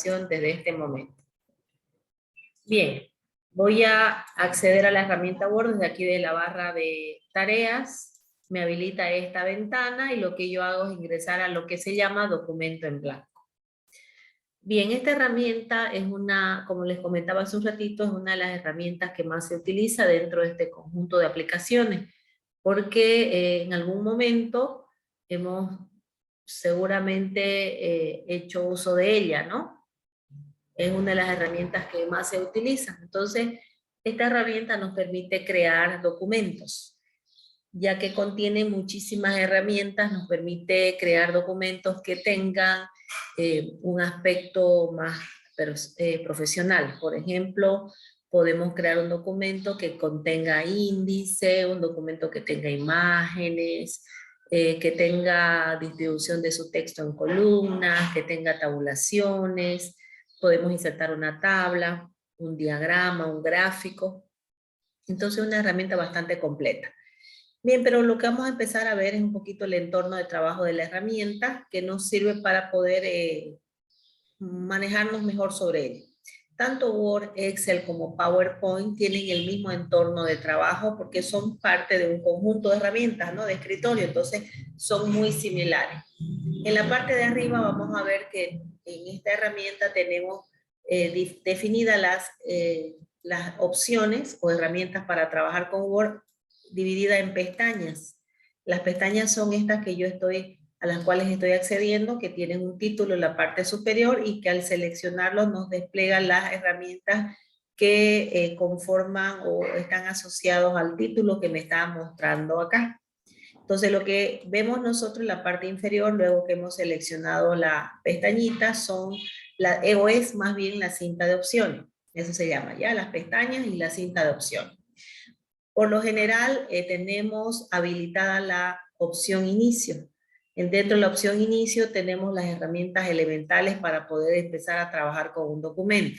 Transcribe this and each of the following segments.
desde este momento. Bien, voy a acceder a la herramienta Word desde aquí de la barra de tareas. Me habilita esta ventana y lo que yo hago es ingresar a lo que se llama documento en blanco. Bien, esta herramienta es una, como les comentaba hace un ratito, es una de las herramientas que más se utiliza dentro de este conjunto de aplicaciones, porque en algún momento hemos seguramente hecho uso de ella, ¿no? Es una de las herramientas que más se utilizan. Entonces, esta herramienta nos permite crear documentos, ya que contiene muchísimas herramientas, nos permite crear documentos que tengan un aspecto más profesional. Por ejemplo, podemos crear un documento que contenga índice, un documento que tenga imágenes, que tenga distribución de su texto en columnas, que tenga tabulaciones, podemos insertar una tabla, un diagrama, un gráfico. Entonces, es una herramienta bastante completa. Bien, pero lo que vamos a empezar a ver es un poquito el entorno de trabajo de la herramienta que nos sirve para poder manejarnos mejor sobre él. Tanto Word, Excel como PowerPoint tienen el mismo entorno de trabajo porque son parte de un conjunto de herramientas, ¿no? De escritorio, entonces son muy similares. En la parte de arriba vamos a ver que en esta herramienta tenemos definidas las opciones o herramientas para trabajar con Word dividida en pestañas. Las pestañas son estas que yo a las cuales estoy accediendo, que tienen un título en la parte superior y que al seleccionarlo nos despliegan las herramientas que conforman o están asociados al título que me está mostrando acá. Entonces lo que vemos nosotros en la parte inferior, luego que hemos seleccionado la pestañita, o es más bien la cinta de opciones. Eso se llama ya, las pestañas y la cinta de opciones. Por lo general tenemos habilitada la opción inicio. Dentro de la opción inicio tenemos las herramientas elementales para poder empezar a trabajar con un documento.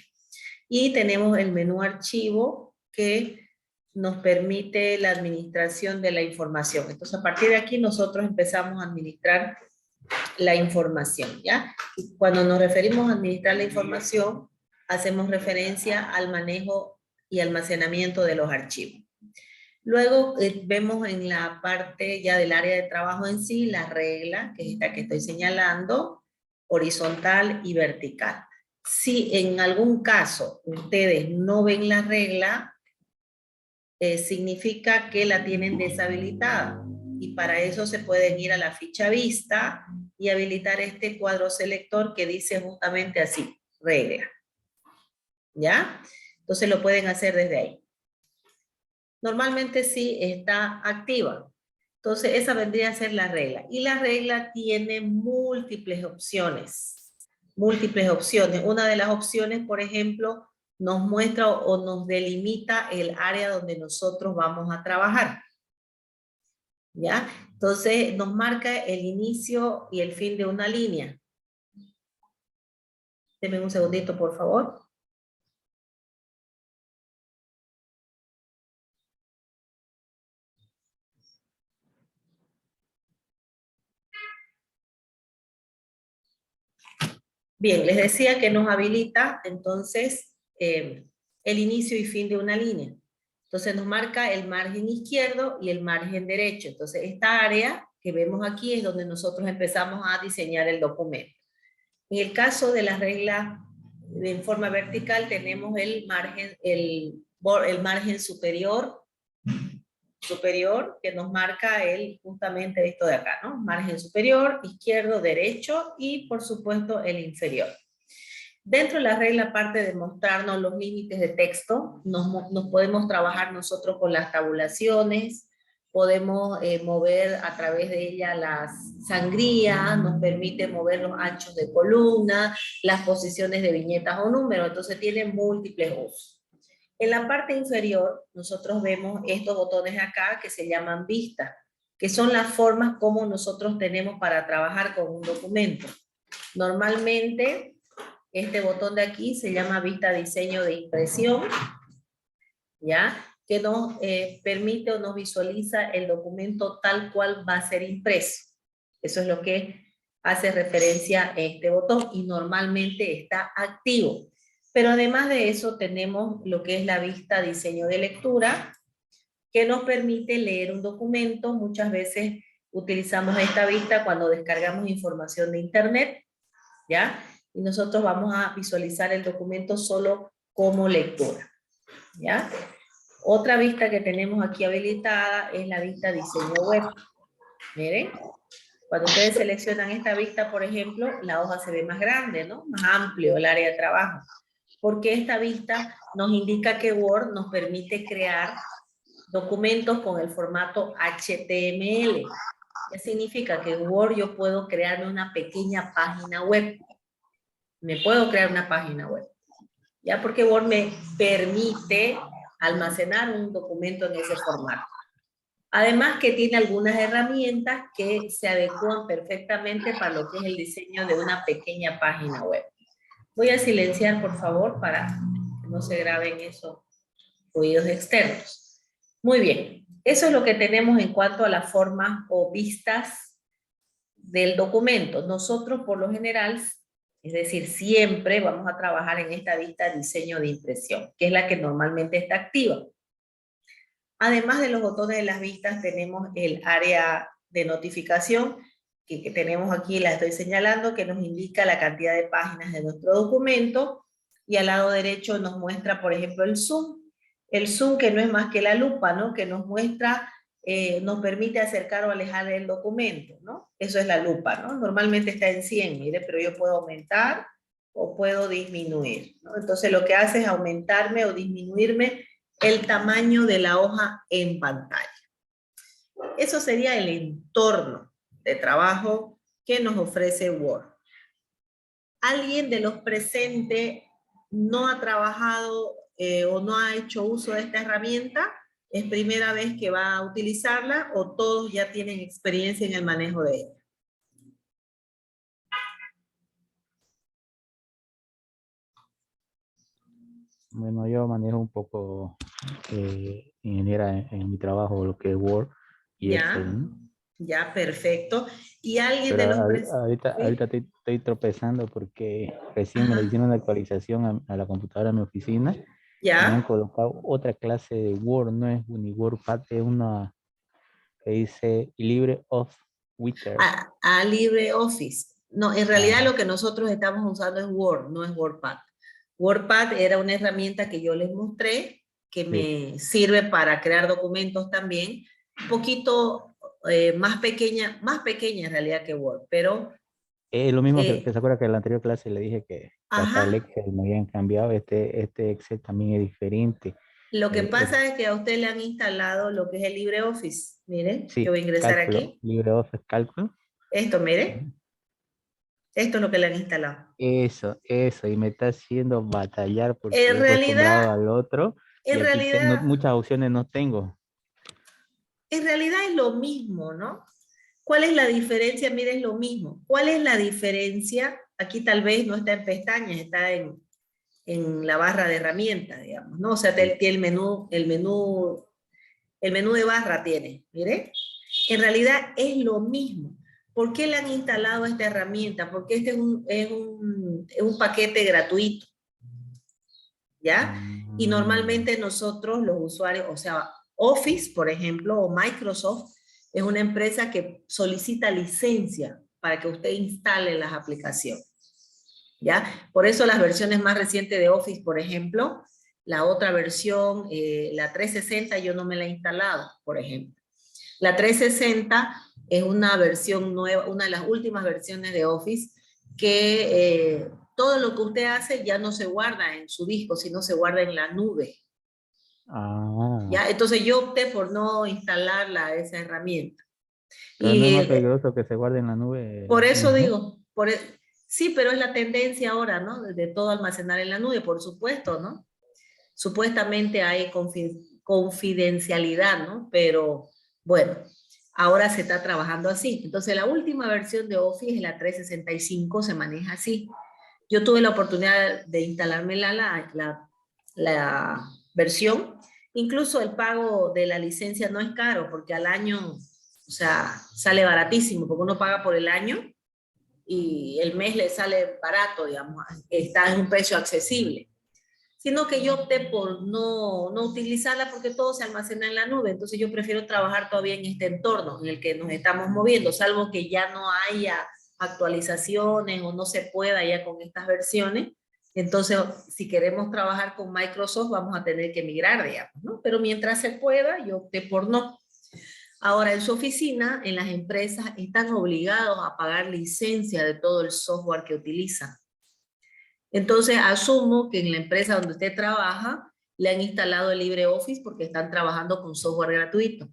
Y tenemos el menú archivo que nos permite la administración de la información. Entonces a partir de aquí nosotros empezamos a administrar la información, ¿ya? Y cuando nos referimos a administrar la información, hacemos referencia al manejo y almacenamiento de los archivos. Luego vemos en la parte ya del área de trabajo en sí, la regla, que es esta que estoy señalando, horizontal y vertical. Si en algún caso ustedes no ven la regla, significa que la tienen deshabilitada. Y para eso se pueden ir a la ficha vista y habilitar este cuadro selector que dice justamente así, regla. ¿Ya? Entonces lo pueden hacer desde ahí. Normalmente sí está activa. Entonces esa vendría a ser la regla. Y la regla tiene múltiples opciones. Múltiples opciones. Una de las opciones, por ejemplo, nos muestra o nos delimita el área donde nosotros vamos a trabajar. ¿Ya? Entonces nos marca el inicio y el fin de una línea. Denme un segundito, por favor. Bien, les decía que nos habilita entonces el inicio y fin de una línea. Entonces nos marca el margen izquierdo y el margen derecho. Entonces esta área que vemos aquí es donde nosotros empezamos a diseñar el documento. En el caso de la regla en forma vertical tenemos el margen superior que nos marca justamente esto de acá, ¿no? Margen superior, izquierdo, derecho y por supuesto el inferior. Dentro de la regla, aparte de mostrarnos los límites de texto, nos podemos trabajar nosotros con las tabulaciones, podemos mover a través de ella las sangrías, nos permite mover los anchos de columna, las posiciones de viñetas o números, entonces tiene múltiples usos. En la parte inferior, nosotros vemos estos botones acá que se llaman vistas, que son las formas como nosotros tenemos para trabajar con un documento. Normalmente, este botón de aquí se llama vista diseño de impresión, ¿ya? Que nos permite o nos visualiza el documento tal cual va a ser impreso. Eso es lo que hace referencia a este botón y normalmente está activo. Pero además de eso tenemos lo que es la vista diseño de lectura, que nos permite leer un documento. Muchas veces utilizamos esta vista cuando descargamos información de internet, ¿ya? Y nosotros vamos a visualizar el documento solo como lectura, ¿ya? Otra vista que tenemos aquí habilitada es la vista diseño web. Miren, cuando ustedes seleccionan esta vista, por ejemplo, la hoja se ve más grande, ¿no? Más amplio el área de trabajo. Porque esta vista nos indica que Word nos permite crear documentos con el formato HTML. ¿Qué significa? Que en Word yo puedo crearme una pequeña página web. Me puedo crear una página web. Ya, porque Word me permite almacenar un documento en ese formato. Además que tiene algunas herramientas que se adecúan perfectamente para lo que es el diseño de una pequeña página web. Voy a silenciar, por favor, para que no se graben esos ruidos externos. Muy bien, eso es lo que tenemos en cuanto a las formas o vistas del documento. Nosotros, por lo general, es decir, siempre vamos a trabajar en esta vista diseño de impresión, que es la que normalmente está activa. Además de los botones de las vistas, tenemos el área de notificación, que tenemos aquí, la estoy señalando, que nos indica la cantidad de páginas de nuestro documento, y al lado derecho nos muestra, por ejemplo, el zoom. El zoom, que no es más que la lupa, ¿no? Que nos muestra, nos permite acercar o alejar el documento, ¿no? Eso es la lupa, ¿no? Normalmente está en 100, mire, pero yo puedo aumentar o puedo disminuir, ¿no? Entonces lo que hace es aumentarme o disminuirme el tamaño de la hoja en pantalla. Eso sería el entorno de trabajo que nos ofrece Word. ¿Alguien de los presentes no ha trabajado o no ha hecho uso de esta herramienta? ¿Es primera vez que va a utilizarla o todos ya tienen experiencia en el manejo de ella? Bueno, yo manejo un poco ingeniera en mi trabajo, lo que es Word y Excel, ¿no? Ya, perfecto. ¿Y alguien Pero de los presentes? ahorita estoy tropezando porque recién me le Ajá. hicieron una actualización a la computadora de mi oficina y me han Ya. colocado otra clase de Word, no es ni WordPad, es una que dice LibreOffice Writer. A LibreOffice. No, en realidad Ah, lo que nosotros estamos usando es Word, no es WordPad. WordPad era una herramienta que yo les mostré, que sí. me sirve para crear documentos también, un poquito más pequeña en realidad que Word, pero, Es lo mismo que eh, se acuerda que en la anterior clase le dije que hasta el ajá, Excel me habían cambiado, este Excel también es diferente. lo que Eh, pasa es que a usted le han instalado lo que es el LibreOffice. Miren, yo Sí, voy a ingresar cálculo, aquí. LibreOffice cálculo. Esto, mire, Ujú. esto es lo que le han instalado. Eso, y me está haciendo batallar porque En yo realidad, acostumbrado al otro y en aquí realidad, muchas opciones no tengo. en realidad es lo mismo, ¿no? ¿Cuál es la diferencia? Mira, es lo mismo. ¿Cuál es la diferencia? Aquí tal vez no está en pestañas, está en la barra de herramientas, digamos, ¿no? O sea, Sí. tiene el menú de barra tiene, mire. En realidad es lo mismo. ¿Por qué le han instalado esta herramienta? Porque este es un paquete gratuito, ¿ya? Y Mm, normalmente nosotros, los usuarios, o sea, Office, por ejemplo, o Microsoft, es una empresa que solicita licencia para que usted instale las aplicaciones, ¿ya? Por eso las versiones más recientes de Office, por ejemplo, la otra versión, la 360, yo no me la he instalado, por ejemplo. La 360 es una versión nueva, una de las últimas versiones de Office que todo lo que usted hace ya no se guarda en su disco, sino se guarda en la nube. ah, ¿Ya? Entonces yo opté por no instalarla, esa herramienta. pero no es Y más peligroso que se guarde en la nube por eso mejor. digo, sí, pero es la tendencia ahora, ¿no? De todo almacenar en la nube, por supuesto, ¿no? Supuestamente hay confidencialidad, ¿no? Pero bueno, ahora se está trabajando así. Entonces la última versión de Office, la 365, se maneja así. Yo tuve la oportunidad de instalarme la versión. Incluso el pago de la licencia no es caro, porque al año, o sea, sale baratísimo, porque uno paga por el año y el mes le sale barato, digamos, está en un precio accesible. Sino que yo opté por no utilizarla porque todo se almacena en la nube. Entonces yo prefiero trabajar todavía en este entorno en el que nos estamos moviendo, salvo que ya no haya actualizaciones o no se pueda ya con estas versiones. Entonces, si queremos trabajar con Microsoft, vamos a tener que migrar, digamos, ¿no? Pero mientras se pueda, yo opté por no. Ahora, en su oficina, en las empresas, están obligados a pagar licencia de todo el software que utilizan. Entonces, asumo que en la empresa donde usted trabaja, le han instalado el LibreOffice porque están trabajando con software gratuito.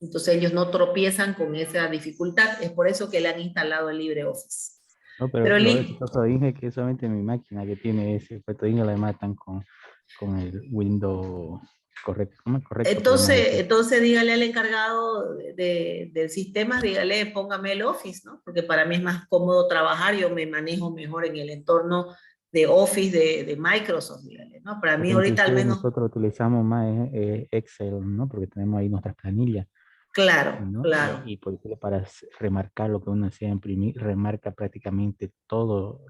Entonces, ellos no tropiezan con esa dificultad. Es por eso que le han instalado el LibreOffice. No, pero Pero lo de Puerto Inge que es solamente mi máquina que tiene ese Puerto Inge, la demás están con el Windows correcto. ¿Cómo es correcto? Que llama eso? entonces dígale al encargado del sistema, dígale, póngame el Office, ¿no? Porque para mí es más cómodo trabajar, yo me manejo mejor en el entorno de Office de Microsoft, dígale, ¿no? Para mí Porque ahorita al inclusive menos, nosotros utilizamos más Excel, ¿no? Porque tenemos ahí nuestras planillas, claro, ¿no? claro. Y por ejemplo, para remarcar lo que uno desea imprimir, remarca prácticamente todo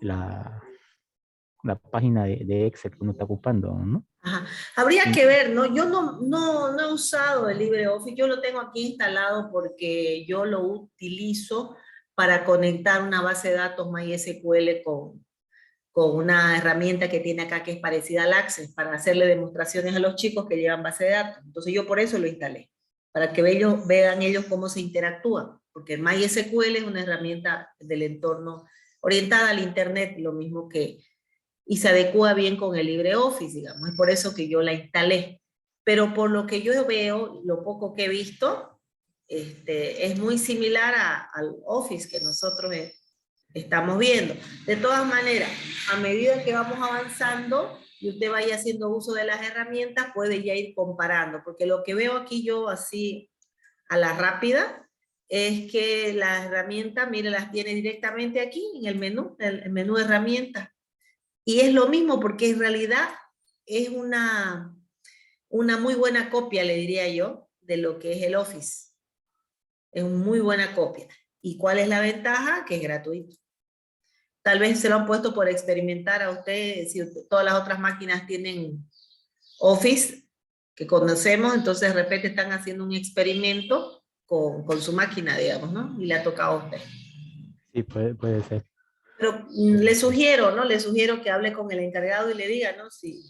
la, la página de Excel que uno está ocupando, ¿no? Ajá. Habría Y, que ver, ¿no? Yo no he usado el LibreOffice, yo lo tengo aquí instalado porque yo lo utilizo para conectar una base de datos MySQL con una herramienta que tiene acá que es parecida al Access, para hacerle demostraciones a los chicos que llevan base de datos. Entonces yo por eso lo instalé, para que vean ellos cómo se interactúan, porque MySQL es una herramienta del entorno orientada al Internet, lo mismo que y se adecua bien con el LibreOffice, digamos. Es por eso que yo la instalé. Pero por lo que yo veo, lo poco que he visto, es muy similar al Office que nosotros estamos viendo. De todas maneras, a medida que vamos avanzando y usted vaya haciendo uso de las herramientas, puede ya ir comparando, porque lo que veo aquí yo así a la rápida es que las herramientas, mire, las tiene directamente aquí en el menú de herramientas. Y es lo mismo porque en realidad es una muy buena copia, le diría yo, de lo que es el Office. Es una muy buena copia. ¿Y cuál es la ventaja? Que es gratuito. Tal vez se lo han puesto por experimentar a usted, si todas las otras máquinas tienen Office, que conocemos, entonces de repente están haciendo un experimento con su máquina, digamos, ¿no? Y le ha tocado a usted. sí, puede ser. Pero le Puede ser. sugiero, ¿no? Le sugiero que hable con el encargado y le diga, ¿no? Si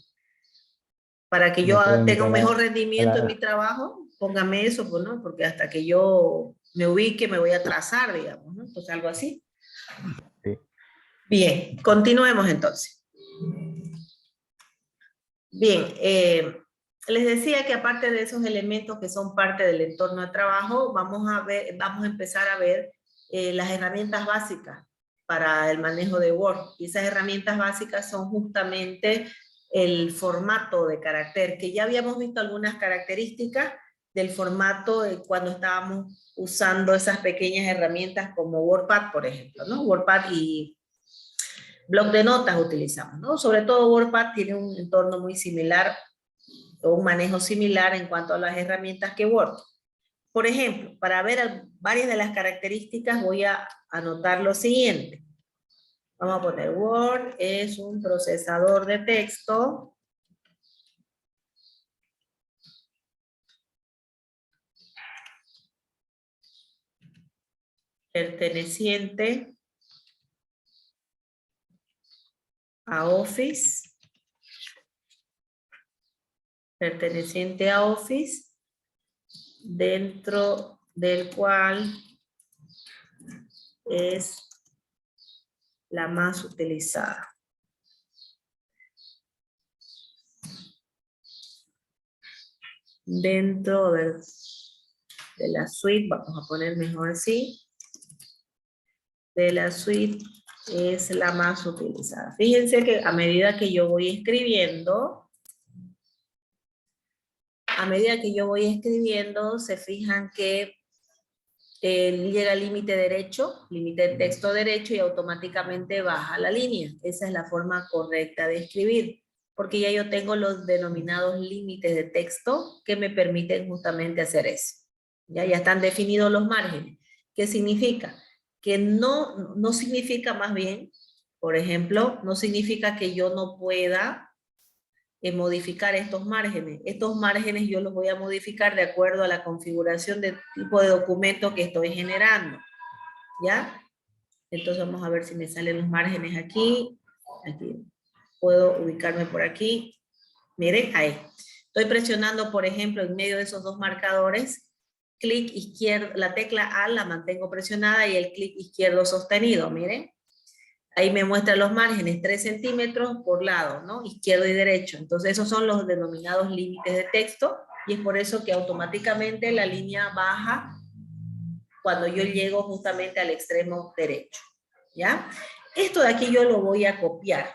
para que Me yo puede tenga un invitar mejor a rendimiento en mi trabajo, póngame eso, pues, ¿no? Porque hasta que yo me ubique me voy a atrasar, digamos, ¿no? Pues algo así. sí. Bien, continuemos entonces. Bien, les decía que aparte de esos elementos que son parte del entorno de trabajo, vamos a empezar a ver las herramientas básicas para el manejo de Word. Y esas herramientas básicas son justamente el formato de carácter, que ya habíamos visto algunas características del formato cuando estábamos usando esas pequeñas herramientas como WordPad, por ejemplo, ¿no? WordPad y bloc de notas utilizamos, ¿no? Sobre todo WordPad tiene un entorno muy similar o un manejo similar en cuanto a las herramientas que Word. Por ejemplo, para ver varias de las características voy a anotar lo siguiente. Vamos a poner Word es un procesador de texto perteneciente a Office, dentro del cual es la más utilizada. Dentro de la suite, vamos a poner mejor así, de la suite es la más utilizada. Fíjense que a medida que yo voy escribiendo, se fijan que llega al límite derecho, límite de texto derecho y automáticamente baja la línea. Esa es la forma correcta de escribir, porque ya yo tengo los denominados límites de texto que me permiten justamente hacer eso. Ya están definidos los márgenes. ¿Qué significa? que no significa más bien, por ejemplo, no significa que yo no pueda modificar estos márgenes. Estos márgenes yo los voy a modificar de acuerdo a la configuración del tipo de documento que estoy generando. ¿Ya? Entonces vamos a ver si me salen los márgenes aquí. Aquí. Puedo ubicarme por aquí. Miren, ahí. Estoy presionando, por ejemplo, en medio de esos dos marcadores, clic izquierdo, la tecla A la mantengo presionada y el clic izquierdo sostenido, miren. Ahí me muestra los márgenes, 3 centímetros por lado, ¿no? Izquierdo y derecho. Entonces esos son los denominados límites de texto y es por eso que automáticamente la línea baja cuando yo llego justamente al extremo derecho, ¿ya? Esto de aquí yo lo voy a copiar.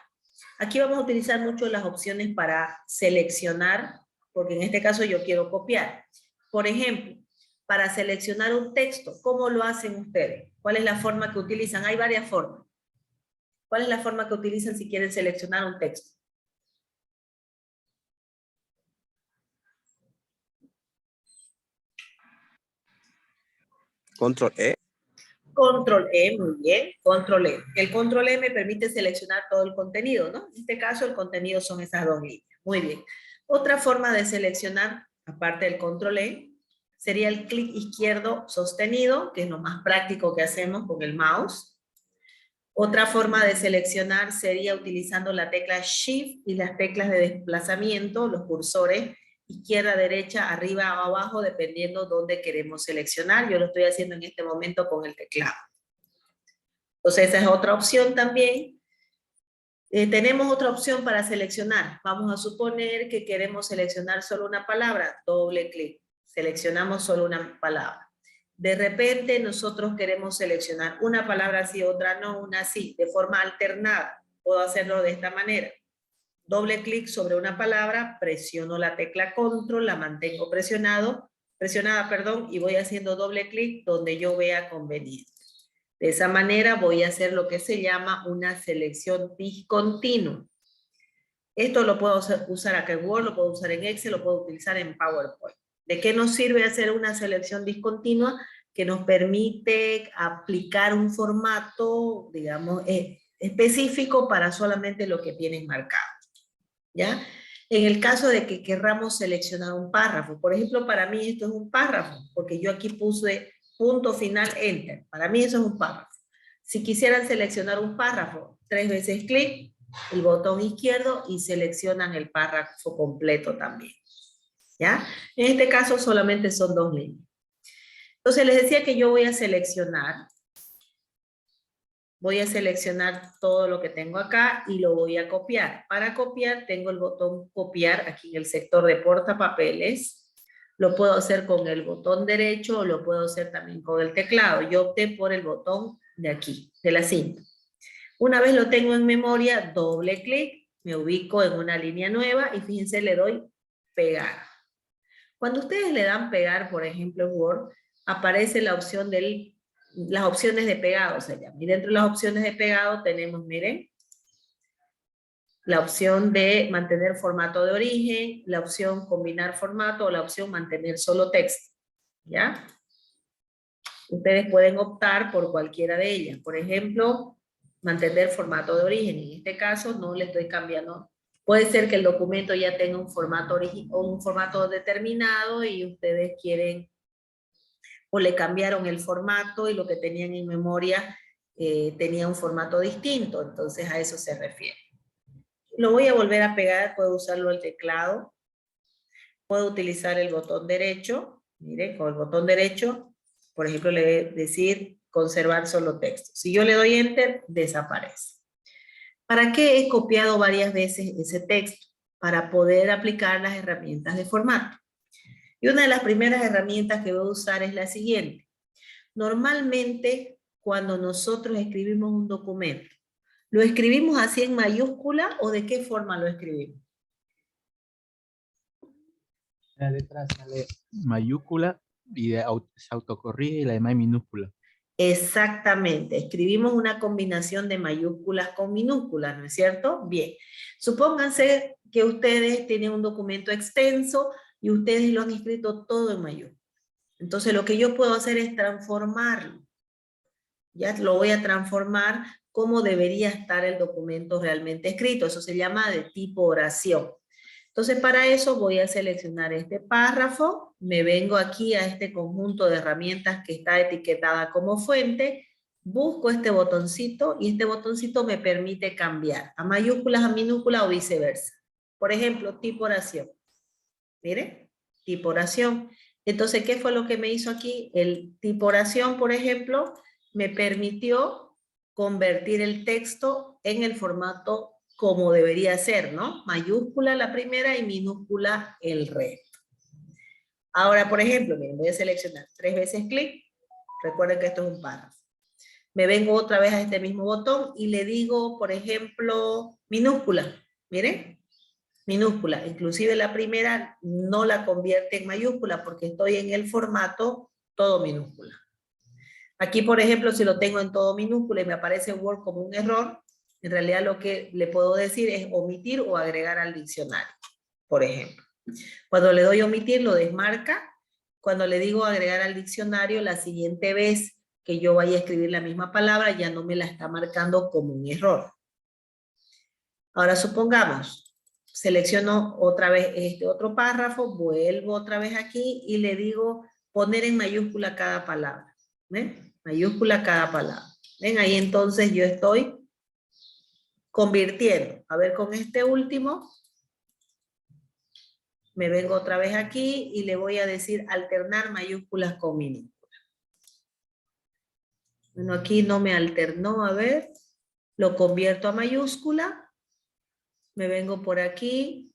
Aquí vamos a utilizar mucho las opciones para seleccionar, porque en este caso yo quiero copiar. Por ejemplo, para seleccionar un texto, ¿cómo lo hacen ustedes? ¿Cuál es la forma que utilizan? Hay varias formas. ¿Cuál es la forma que utilizan si quieren seleccionar un texto? Control E. Control E, muy bien, Control E. El Control E me permite seleccionar todo el contenido, ¿no? En este caso el contenido son esas dos líneas. Muy bien. Otra forma de seleccionar, aparte del Control E, sería el clic izquierdo sostenido, que es lo más práctico que hacemos con el mouse. Otra forma de seleccionar sería utilizando la tecla Shift y las teclas de desplazamiento, los cursores, izquierda, derecha, arriba o abajo, dependiendo dónde queremos seleccionar. Yo lo estoy haciendo en este momento con el teclado. Entonces esa es otra opción también. Tenemos otra opción para seleccionar. Vamos a suponer que queremos seleccionar solo una palabra. Doble clic. Seleccionamos solo una palabra. De repente nosotros queremos seleccionar una palabra sí, otra no, una sí, de forma alternada. Puedo hacerlo de esta manera. Doble clic sobre una palabra, presiono la tecla Control, la mantengo presionada, y voy haciendo doble clic donde yo vea conveniente. De esa manera voy a hacer lo que se llama una selección discontinua. Esto lo puedo usar acá en Word, lo puedo usar en Excel, lo puedo utilizar en PowerPoint. ¿De qué nos sirve hacer una selección discontinua? Que nos permite aplicar un formato, digamos, específico para solamente lo que tienen marcado. ¿Ya? En el caso de que querramos seleccionar un párrafo, por ejemplo, para mí esto es un párrafo, porque yo aquí puse punto final, enter. Para mí eso es un párrafo. Si quisieran seleccionar un párrafo, 3 veces clic, el botón izquierdo y seleccionan el párrafo completo también. ¿Ya? En este caso solamente son 2 líneas. Entonces les decía que yo voy a seleccionar todo lo que tengo acá y lo voy a copiar. Para copiar tengo el botón copiar aquí en el sector de portapapeles. Lo puedo hacer con el botón derecho o lo puedo hacer también con el teclado. Yo opté por el botón de aquí, de la cinta. Una vez lo tengo en memoria, doble clic, me ubico en una línea nueva y fíjense, le doy pegar. Cuando ustedes le dan pegar, por ejemplo en Word, aparece la opción las opciones de pegado se llama. Y dentro de las opciones de pegado tenemos, miren, la opción de mantener formato de origen, la opción combinar formato o la opción mantener solo texto. ¿Ya? Ustedes pueden optar por cualquiera de ellas. Por ejemplo, mantener formato de origen. En este caso no le estoy cambiando. Puede ser que el documento ya tenga un formato determinado y ustedes quieren o le cambiaron el formato y lo que tenían en memoria tenía un formato distinto, entonces a eso se refiere. Lo voy a volver a pegar, puedo usarlo el teclado, puedo utilizar el botón derecho, mire, con el botón derecho, por ejemplo, le voy a decir conservar solo texto. Si yo le doy enter, desaparece. ¿Para qué he copiado varias veces ese texto? Para poder aplicar las herramientas de formato. Y una de las primeras herramientas que voy a usar es la siguiente. Normalmente, cuando nosotros escribimos un documento, ¿lo escribimos así en mayúscula o de qué forma lo escribimos? La letra sale mayúscula y se autocorrige y la demás minúscula. Exactamente, escribimos una combinación de mayúsculas con minúsculas, ¿no es cierto? Bien, supónganse que ustedes tienen un documento extenso y ustedes lo han escrito todo en mayúsculas. Entonces lo que yo puedo hacer es transformarlo. Ya lo voy a transformar como debería estar el documento realmente escrito. Eso se llama de tipo oración. Entonces, para eso voy a seleccionar este párrafo, me vengo aquí a este conjunto de herramientas que está etiquetada como fuente, busco este botoncito y este botoncito me permite cambiar a mayúsculas, a minúsculas o viceversa. Por ejemplo, tipo oración. Mire, tipo oración. Entonces, ¿qué fue lo que me hizo aquí? El tipo oración, por ejemplo, me permitió convertir el texto en el formato como debería ser, ¿no? Mayúscula la primera y minúscula el resto. Ahora, por ejemplo, miren, voy a seleccionar 3 veces clic. Recuerden que esto es un párrafo. Me vengo otra vez a este mismo botón y le digo, por ejemplo, minúscula. Miren, minúscula. Inclusive la primera no la convierte en mayúscula porque estoy en el formato todo minúscula. Aquí, por ejemplo, si lo tengo en todo minúscula y me aparece Word como un error, en realidad lo que le puedo decir es omitir o agregar al diccionario, por ejemplo. Cuando le doy omitir, lo desmarca. Cuando le digo agregar al diccionario, la siguiente vez que yo vaya a escribir la misma palabra, ya no me la está marcando como un error. Ahora supongamos, selecciono otra vez este otro párrafo, vuelvo otra vez aquí y le digo poner en mayúscula cada palabra. ¿Ven? Mayúscula cada palabra. ¿Ven? Ahí entonces yo estoy convirtiendo. A ver, con este último, me vengo otra vez aquí y le voy a decir alternar mayúsculas con minúsculas. Bueno, aquí no me alternó, a ver, lo convierto a mayúscula, me vengo por aquí,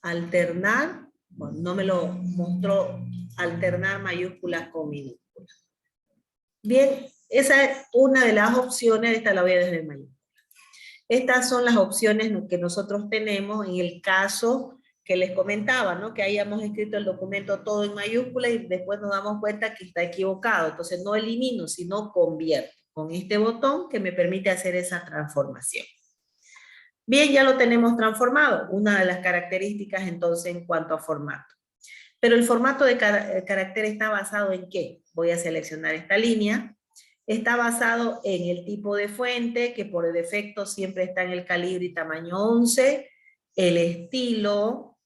alternar, bueno, no me lo mostró alternar mayúsculas con minúsculas. Bien, esa es una de las opciones, esta la voy a dejar en mayúscula. Estas son las opciones que nosotros tenemos en el caso que les comentaba, ¿no? Que hayamos escrito el documento todo en mayúscula y después nos damos cuenta que está equivocado. Entonces no elimino, sino convierto con este botón que me permite hacer esa transformación. Bien, ya lo tenemos transformado. Una de las características entonces en cuanto a formato. Pero el formato de carácter está basado en ¿qué? Voy a seleccionar esta línea. Está basado en el tipo de fuente, que por defecto siempre está en el calibre y tamaño 11, el estilo,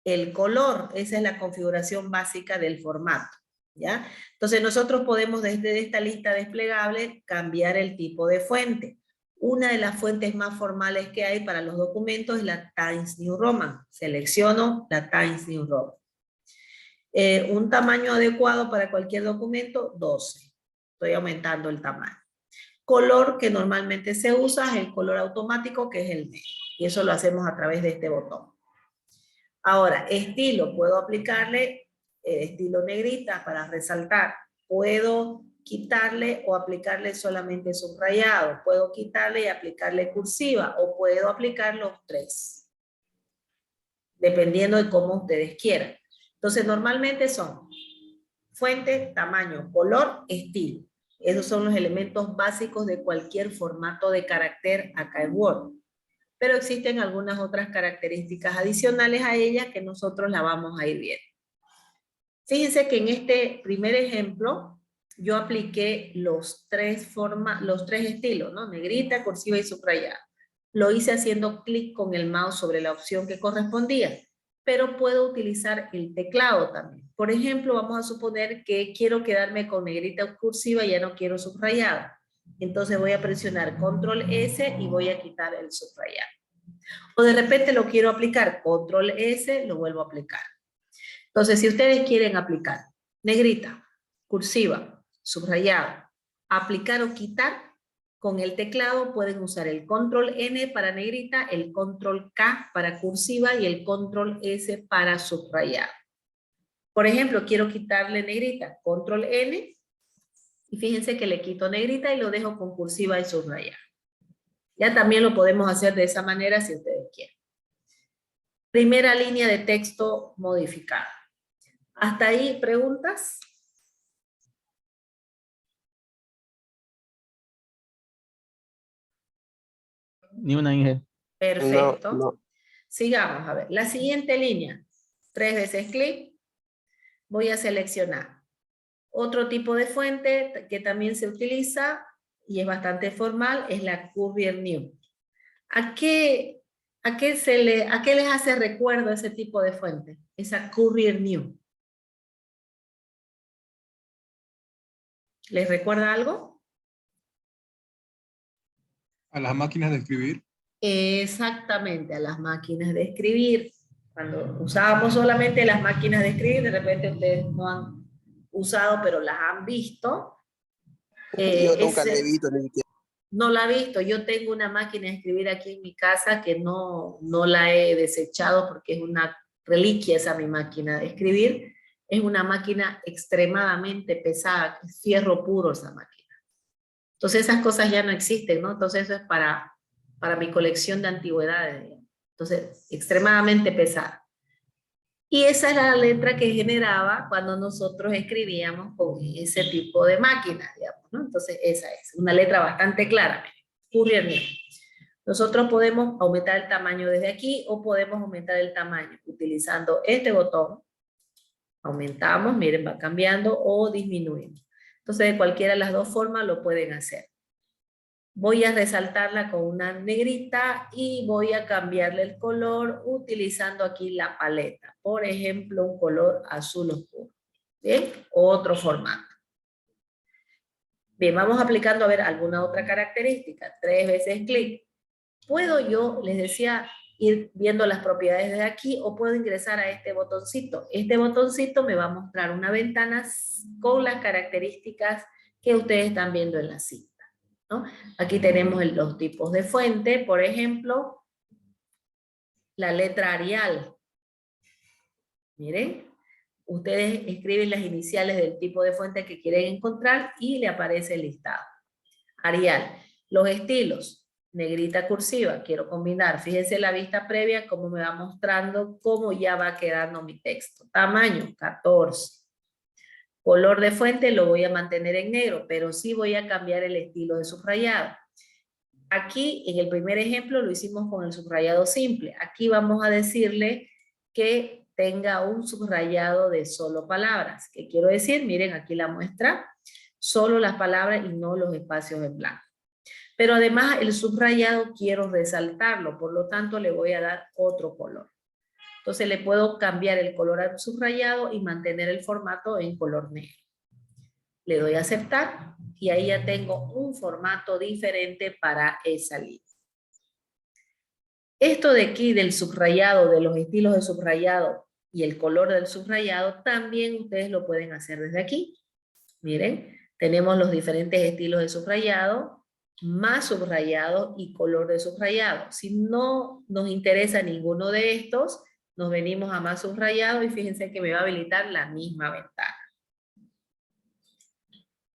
el color. Esa es la configuración básica del formato, ¿ya? Entonces nosotros podemos desde esta lista desplegable cambiar el tipo de fuente. Una de las fuentes más formales que hay para los documentos es la Times New Roman. Selecciono la Times New Roman. Un tamaño adecuado para cualquier documento, 12. Estoy aumentando el tamaño. Color que normalmente se usa es el color automático, que es el negro. Y eso lo hacemos a través de este botón. Ahora, estilo. Puedo aplicarle estilo negrita para resaltar. Puedo quitarle o aplicarle solamente subrayado. Puedo quitarle y aplicarle cursiva. O puedo aplicar los 3. Dependiendo de cómo ustedes quieran. Entonces, normalmente son fuente, tamaño, color, estilo. Esos son los elementos básicos de cualquier formato de carácter acá en Word. Pero existen algunas otras características adicionales a ellas que nosotros la vamos a ir viendo. Fíjense que en este primer ejemplo yo apliqué los tres estilos, ¿no? Negrita, cursiva y subrayada. Lo hice haciendo clic con el mouse sobre la opción que correspondía, pero puedo utilizar el teclado también. Por ejemplo, vamos a suponer que quiero quedarme con negrita o cursiva y ya no quiero subrayada. Entonces voy a presionar Control S y voy a quitar el subrayado. O de repente lo quiero aplicar, Control S, lo vuelvo a aplicar. Entonces, si ustedes quieren aplicar negrita, cursiva, subrayado, aplicar o quitar, con el teclado pueden usar el Control N para negrita, el Control K para cursiva y el Control S para subrayado. Por ejemplo, quiero quitarle negrita, Control N, y fíjense que le quito negrita y lo dejo con cursiva y subrayado. Ya también lo podemos hacer de esa manera si ustedes quieren. Primera línea de texto modificada. ¿Hasta ahí preguntas? Ni una, Inge. Perfecto. No. Sigamos, a ver. La siguiente línea. 3 veces clic. Voy a seleccionar Otro tipo de fuente que también se utiliza y es bastante formal es la Courier New. ¿A qué les hace recuerdo ese tipo de fuente? Esa Courier New. ¿Les recuerda algo? A las máquinas de escribir. Exactamente, a las máquinas de escribir. Cuando usábamos solamente las máquinas de escribir, de repente ustedes no han usado, pero las han visto. Yo nunca la he visto ni siquiera. No la he visto. Yo tengo una máquina de escribir aquí en mi casa que no la he desechado porque es una reliquia esa mi máquina de escribir. Es una máquina extremadamente pesada, es fierro puro esa máquina. Entonces esas cosas ya no existen, ¿no? Entonces eso es para mi colección de antigüedades, digamos. Entonces, extremadamente pesada. Y esa era la letra que generaba cuando nosotros escribíamos con ese tipo de máquina, digamos, ¿no? Entonces, esa es una letra bastante clara. Courier New. Nosotros podemos aumentar el tamaño desde aquí o podemos aumentar el tamaño utilizando este botón. Aumentamos, miren, va cambiando o disminuimos. Entonces, de cualquiera de las dos formas lo pueden hacer. Voy a resaltarla con una negrita y voy a cambiarle el color utilizando aquí la paleta. Por ejemplo, un color azul oscuro. ¿Bien? Otro formato. Bien, vamos aplicando a ver alguna otra característica. 3 veces clic. Puedo yo, les decía, ir viendo las propiedades desde aquí o puedo ingresar a este botoncito. Este botoncito me va a mostrar una ventana con las características que ustedes están viendo en la cinta, ¿no? Aquí tenemos los tipos de fuente, por ejemplo, la letra Arial. Miren, ustedes escriben las iniciales del tipo de fuente que quieren encontrar y le aparece el listado. Arial. Los estilos, negrita cursiva, quiero combinar. Fíjense la vista previa cómo me va mostrando cómo ya va quedando mi texto. Tamaño, 14. Color de fuente lo voy a mantener en negro, pero sí voy a cambiar el estilo de subrayado. Aquí, en el primer ejemplo, lo hicimos con el subrayado simple. Aquí vamos a decirle que tenga un subrayado de solo palabras. ¿Qué quiero decir? Miren, aquí la muestra. Solo las palabras y no los espacios en blanco. Pero además el subrayado quiero resaltarlo, por lo tanto le voy a dar otro color. Entonces le puedo cambiar el color al subrayado y mantener el formato en color negro. Le doy a aceptar y ahí ya tengo un formato diferente para esa línea. Esto de aquí del subrayado, de los estilos de subrayado y el color del subrayado, también ustedes lo pueden hacer desde aquí. Miren, tenemos los diferentes estilos de subrayado, más subrayado y color de subrayado. Si no nos interesa ninguno de estos, nos venimos a más subrayado y fíjense que me va a habilitar la misma ventana.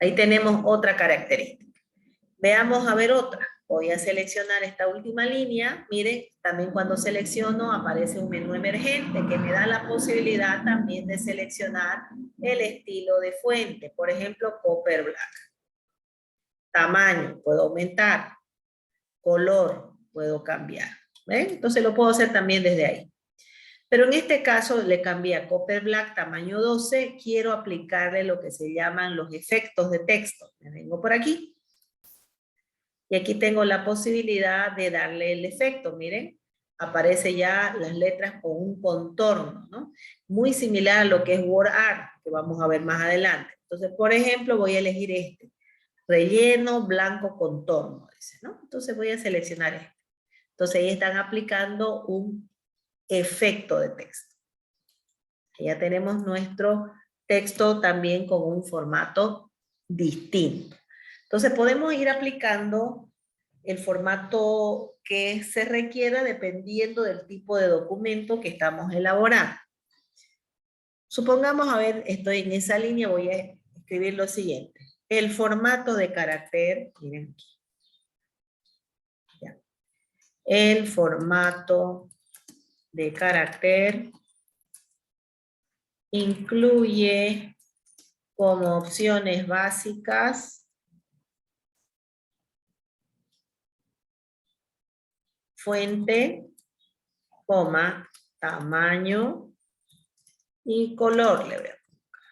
Ahí tenemos otra característica. Veamos a ver otra. Voy a seleccionar esta última línea. Miren, también cuando selecciono aparece un menú emergente que me da la posibilidad también de seleccionar el estilo de fuente. Por ejemplo, Copper Black. Tamaño, puedo aumentar. Color, puedo cambiar. ¿Ven? Entonces lo puedo hacer también desde ahí. Pero en este caso le cambié a Copper Black tamaño 12. Quiero aplicarle lo que se llaman los efectos de texto. Me vengo por aquí. Y aquí tengo la posibilidad de darle el efecto. Miren, aparece ya las letras con un contorno, ¿no? Muy similar a lo que es WordArt, que vamos a ver más adelante. Entonces, por ejemplo, voy a elegir este. Relleno, blanco, contorno, dice, ¿no? Entonces voy a seleccionar este. Entonces ahí están aplicando un efecto de texto. Ya tenemos nuestro texto también con un formato distinto. Entonces podemos ir aplicando el formato que se requiera dependiendo del tipo de documento que estamos elaborando. Supongamos, a ver, estoy en esa línea, voy a escribir lo siguiente. El formato de carácter, miren aquí. Ya. El formato de carácter incluye como opciones básicas fuente, coma, tamaño y color. Le voy a colocar.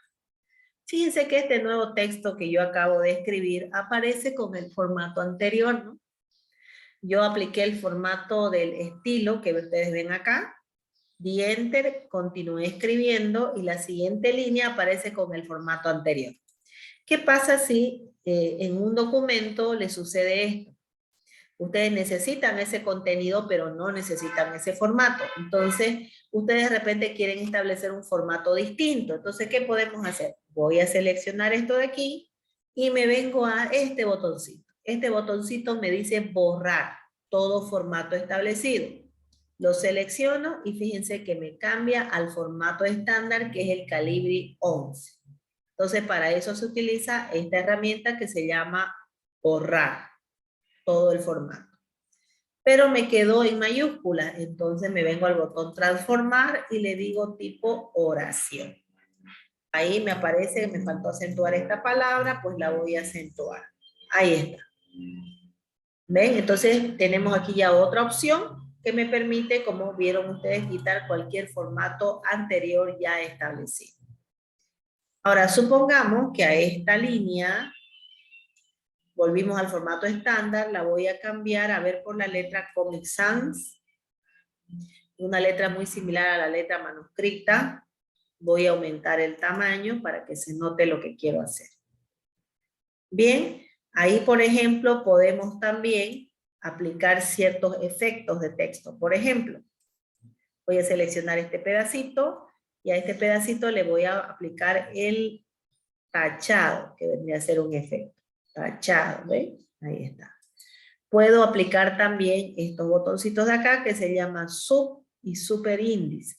Fíjense que este nuevo texto que yo acabo de escribir aparece con el formato anterior, ¿no? Yo apliqué el formato del estilo que ustedes ven acá, di enter, continué escribiendo y la siguiente línea aparece con el formato anterior. ¿Qué pasa si en un documento le sucede esto? Ustedes necesitan ese contenido, pero no necesitan ese formato. Entonces, ustedes de repente quieren establecer un formato distinto. Entonces, ¿qué podemos hacer? Voy a seleccionar esto de aquí y me vengo a este botoncito. Este botoncito me dice borrar todo formato establecido. Lo selecciono y fíjense que me cambia al formato estándar, que es el Calibri 11. Entonces, para eso se utiliza esta herramienta que se llama borrar todo el formato. Pero me quedó en mayúsculas, entonces me vengo al botón transformar y le digo tipo oración. Ahí me aparece, me faltó acentuar esta palabra, pues la voy a acentuar. Ahí está. ¿Ven? Entonces tenemos aquí ya otra opción que me permite, como vieron ustedes, quitar cualquier formato anterior ya establecido. Ahora, supongamos que a esta línea, volvimos al formato estándar, la voy a cambiar, a ver, por la letra Comic Sans, una letra muy similar a la letra manuscrita. Voy a aumentar el tamaño para que se note lo que quiero hacer. Bien, ahí por ejemplo podemos también aplicar ciertos efectos de texto. Por ejemplo, voy a seleccionar este pedacito y a este pedacito le voy a aplicar el tachado, que vendría a ser un efecto. Tachado, ¿ven? Ahí está. Puedo aplicar también estos botoncitos de acá que se llaman sub y superíndice.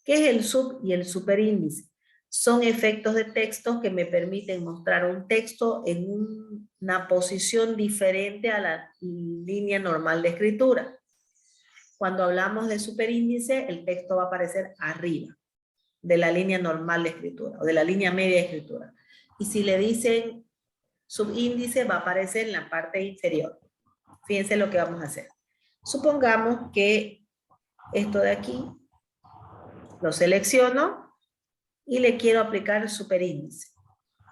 ¿Qué es el sub y el superíndice? Son efectos de texto que me permiten mostrar un texto en una posición diferente a la línea normal de escritura. Cuando hablamos de superíndice, el texto va a aparecer arriba de la línea normal de escritura o de la línea media de escritura. Y si le dicen subíndice, va a aparecer en la parte inferior. Fíjense lo que vamos a hacer. Supongamos que esto de aquí lo selecciono y le quiero aplicar superíndice.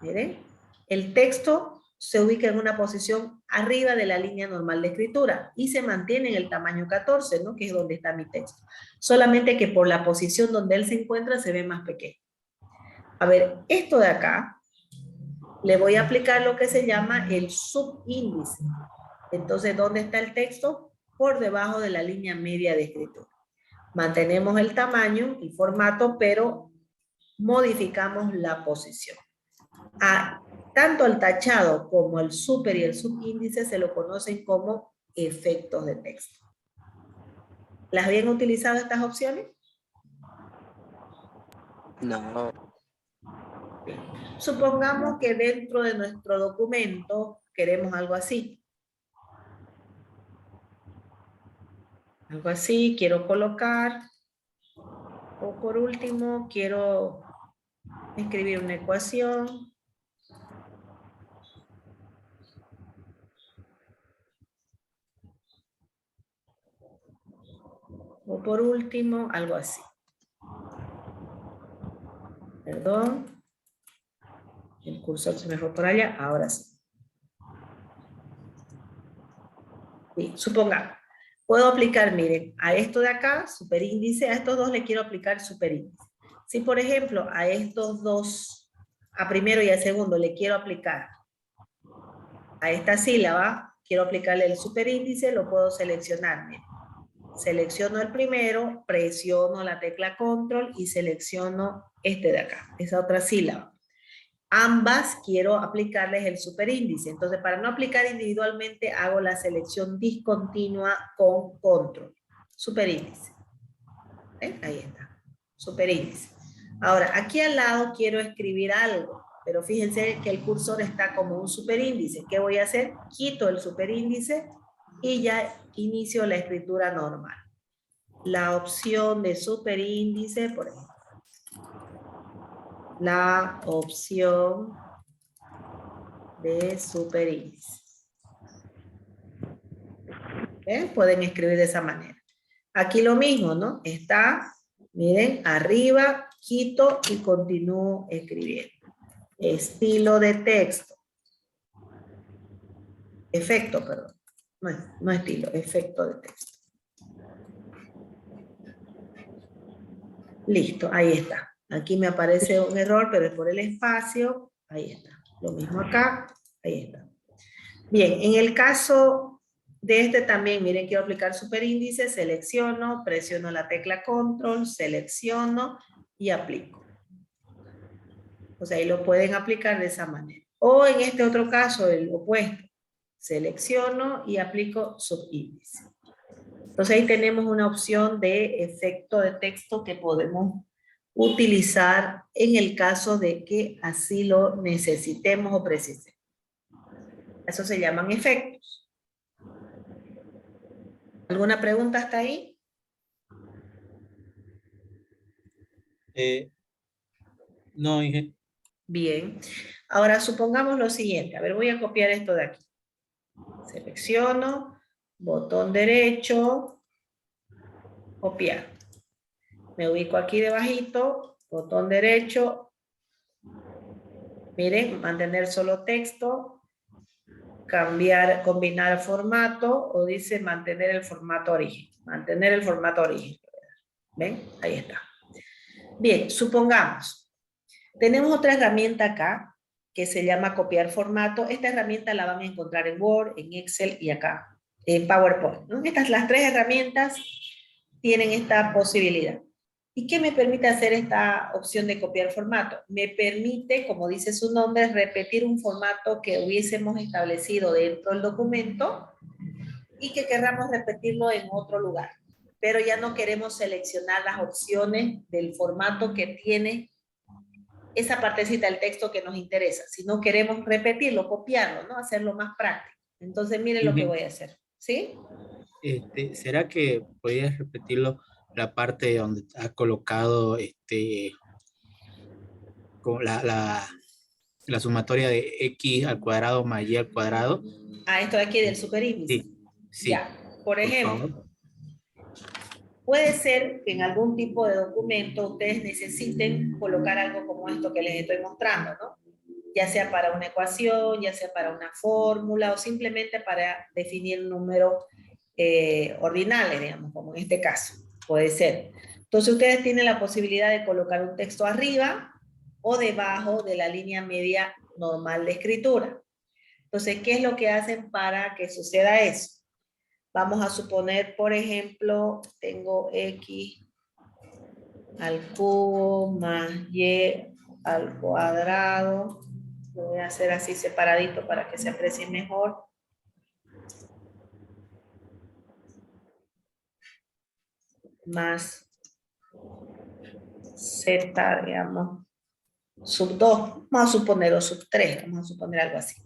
Miren, el texto se ubica en una posición arriba de la línea normal de escritura y se mantiene en el tamaño 14, ¿no? Que es donde está mi texto. Solamente que por la posición donde él se encuentra se ve más pequeño. A ver, esto de acá, le voy a aplicar lo que se llama el subíndice. Entonces, ¿dónde está el texto? Por debajo de la línea media de escritura. Mantenemos el tamaño, el formato, pero modificamos la posición. Tanto el tachado como el super y el subíndice se lo conocen como efectos de texto. ¿Las habían utilizado estas opciones? No. Supongamos que dentro de nuestro documento queremos algo así. Algo así, quiero colocar. O por último, quiero escribir una ecuación. O por último, algo así. Perdón. El cursor se me fue por allá, ahora sí. Sí, supongamos. Puedo aplicar, miren, a esto de acá, superíndice, a estos dos le quiero aplicar superíndice. Si por ejemplo a estos dos, a primero y a segundo le quiero aplicar a esta sílaba, quiero aplicarle el superíndice, lo puedo seleccionar. Miren. Selecciono el primero, presiono la tecla control y selecciono este de acá, esa otra sílaba. Ambas quiero aplicarles el superíndice. Entonces, para no aplicar individualmente, hago la selección discontinua con control. Superíndice. ¿Ven? Ahí está. Superíndice. Ahora, aquí al lado quiero escribir algo, pero fíjense que el cursor está como un superíndice. ¿Qué voy a hacer? Quito el superíndice y ya inicio la escritura normal. La opción de superíndice, por ejemplo. La opción de superíndice. ¿Ven? Pueden escribir de esa manera. Aquí lo mismo, ¿no? Está, miren, arriba, quito y continúo escribiendo. Estilo de texto. Efecto, perdón. No estilo, efecto de texto. Listo, ahí está. Aquí me aparece un error, pero es por el espacio. Ahí está. Lo mismo acá. Ahí está. Bien, en el caso de este también, miren, quiero aplicar superíndice, selecciono, presiono la tecla control, selecciono y aplico. O sea, ahí lo pueden aplicar de esa manera. O en este otro caso, el opuesto. Selecciono y aplico subíndice. Entonces ahí tenemos una opción de efecto de texto que podemos utilizar en el caso de que así lo necesitemos o precisemos. Eso se llaman efectos. ¿Alguna pregunta hasta ahí? No, Inge. Bien. Ahora supongamos lo siguiente. A ver, voy a copiar esto de aquí. Selecciono, botón derecho, copiar. Me ubico aquí debajito, botón derecho. Miren, mantener solo texto, cambiar, combinar formato, o dice mantener el formato origen. Mantener el formato origen. ¿Ven? Ahí está. Bien, supongamos. Tenemos otra herramienta acá, que se llama copiar formato. Esta herramienta la van a encontrar en Word, en Excel y acá, en PowerPoint, ¿no? Las tres herramientas tienen esta posibilidad. ¿Y qué me permite hacer esta opción de copiar formato? Me permite, como dice su nombre, repetir un formato que hubiésemos establecido dentro del documento y que querramos repetirlo en otro lugar. Pero ya no queremos seleccionar las opciones del formato que tiene esa partecita del texto que nos interesa, sino queremos repetirlo, copiarlo, ¿no? Hacerlo más práctico. Entonces, miren lo que voy a hacer, ¿sí? ¿Será que podrías repetirlo la parte donde has colocado con la sumatoria de x al cuadrado más y al cuadrado? Ah, esto de aquí del superíndice. Sí. Ya, por ejemplo, favor. puede ser que en algún tipo de documento ustedes necesiten colocar algo como esto que les estoy mostrando, ¿no? Ya sea para una ecuación, ya sea para una fórmula o simplemente para definir números ordinales, digamos, como en este caso. Puede ser. Entonces ustedes tienen la posibilidad de colocar un texto arriba o debajo de la línea media normal de escritura. Entonces, ¿qué es lo que hacen para que suceda eso? Vamos a suponer, por ejemplo, tengo x al cubo más y al cuadrado. Lo voy a hacer así separadito para que se aprecie mejor. Más z, digamos, sub 2. Vamos a suponer, o sub 3, vamos a suponer algo así.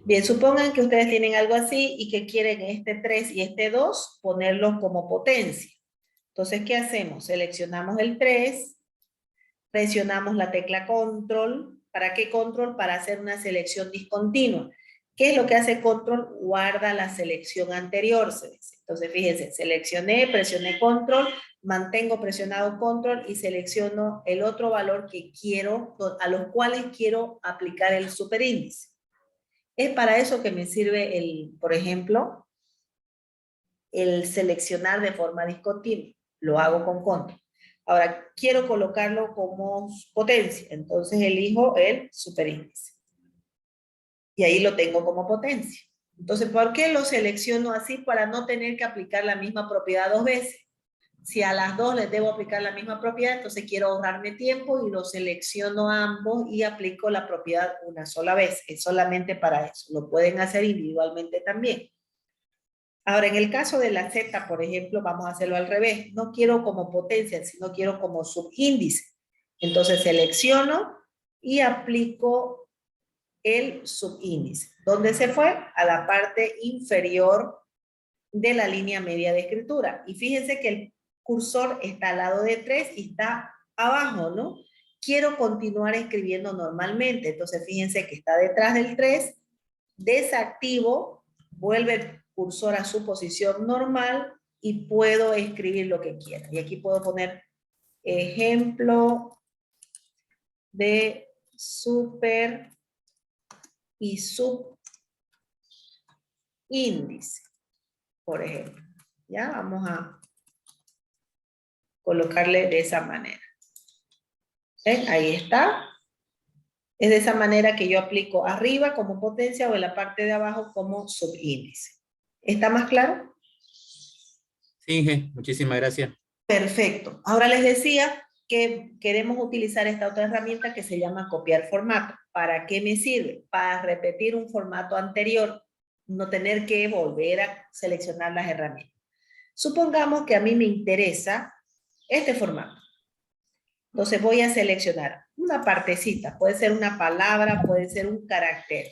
Bien, supongan que ustedes tienen algo así y que quieren este 3 y este 2 ponerlos como potencia. Entonces, ¿qué hacemos? Seleccionamos el 3, presionamos la tecla control. ¿Para qué control? Para hacer una selección discontinua. ¿Qué es lo que hace control? Guarda la selección anterior, se dice. Entonces, fíjense, seleccioné, presioné control, mantengo presionado control y selecciono el otro valor que quiero, a los cuales quiero aplicar el superíndice. Es para eso que me sirve por ejemplo, el seleccionar de forma discontinua. Lo hago con control. Ahora, quiero colocarlo como potencia, entonces elijo el superíndice. Y ahí lo tengo como potencia. Entonces, ¿por qué lo selecciono así? Para no tener que aplicar la misma propiedad dos veces. Si a las dos les debo aplicar la misma propiedad, entonces quiero ahorrarme tiempo y lo selecciono ambos y aplico la propiedad una sola vez. Es solamente para eso. Lo pueden hacer individualmente también. Ahora, en el caso de la Z, por ejemplo, vamos a hacerlo al revés. No quiero como potencia, sino quiero como subíndice. Entonces selecciono y aplico el subíndice. ¿Dónde se fue? A la parte inferior de la línea media de escritura. Y fíjense que el cursor está al lado de 3 y está abajo, ¿no? Quiero continuar escribiendo normalmente. Entonces fíjense que está detrás del 3. Desactivo, vuelve el cursor a su posición normal y puedo escribir lo que quiera. Y aquí puedo poner ejemplo de super y subíndice, por ejemplo. Ya vamos a colocarle de esa manera. ¿Ven? Ahí está. Es de esa manera que yo aplico arriba como potencia o en la parte de abajo como subíndice. ¿Está más claro? Sí, Inge, muchísimas gracias. Perfecto. Ahora les decía que queremos utilizar esta otra herramienta que se llama copiar formato. ¿Para qué me sirve? Para repetir un formato anterior, no tener que volver a seleccionar las herramientas. Supongamos que a mí me interesa este formato. Entonces voy a seleccionar una partecita, puede ser una palabra, puede ser un carácter,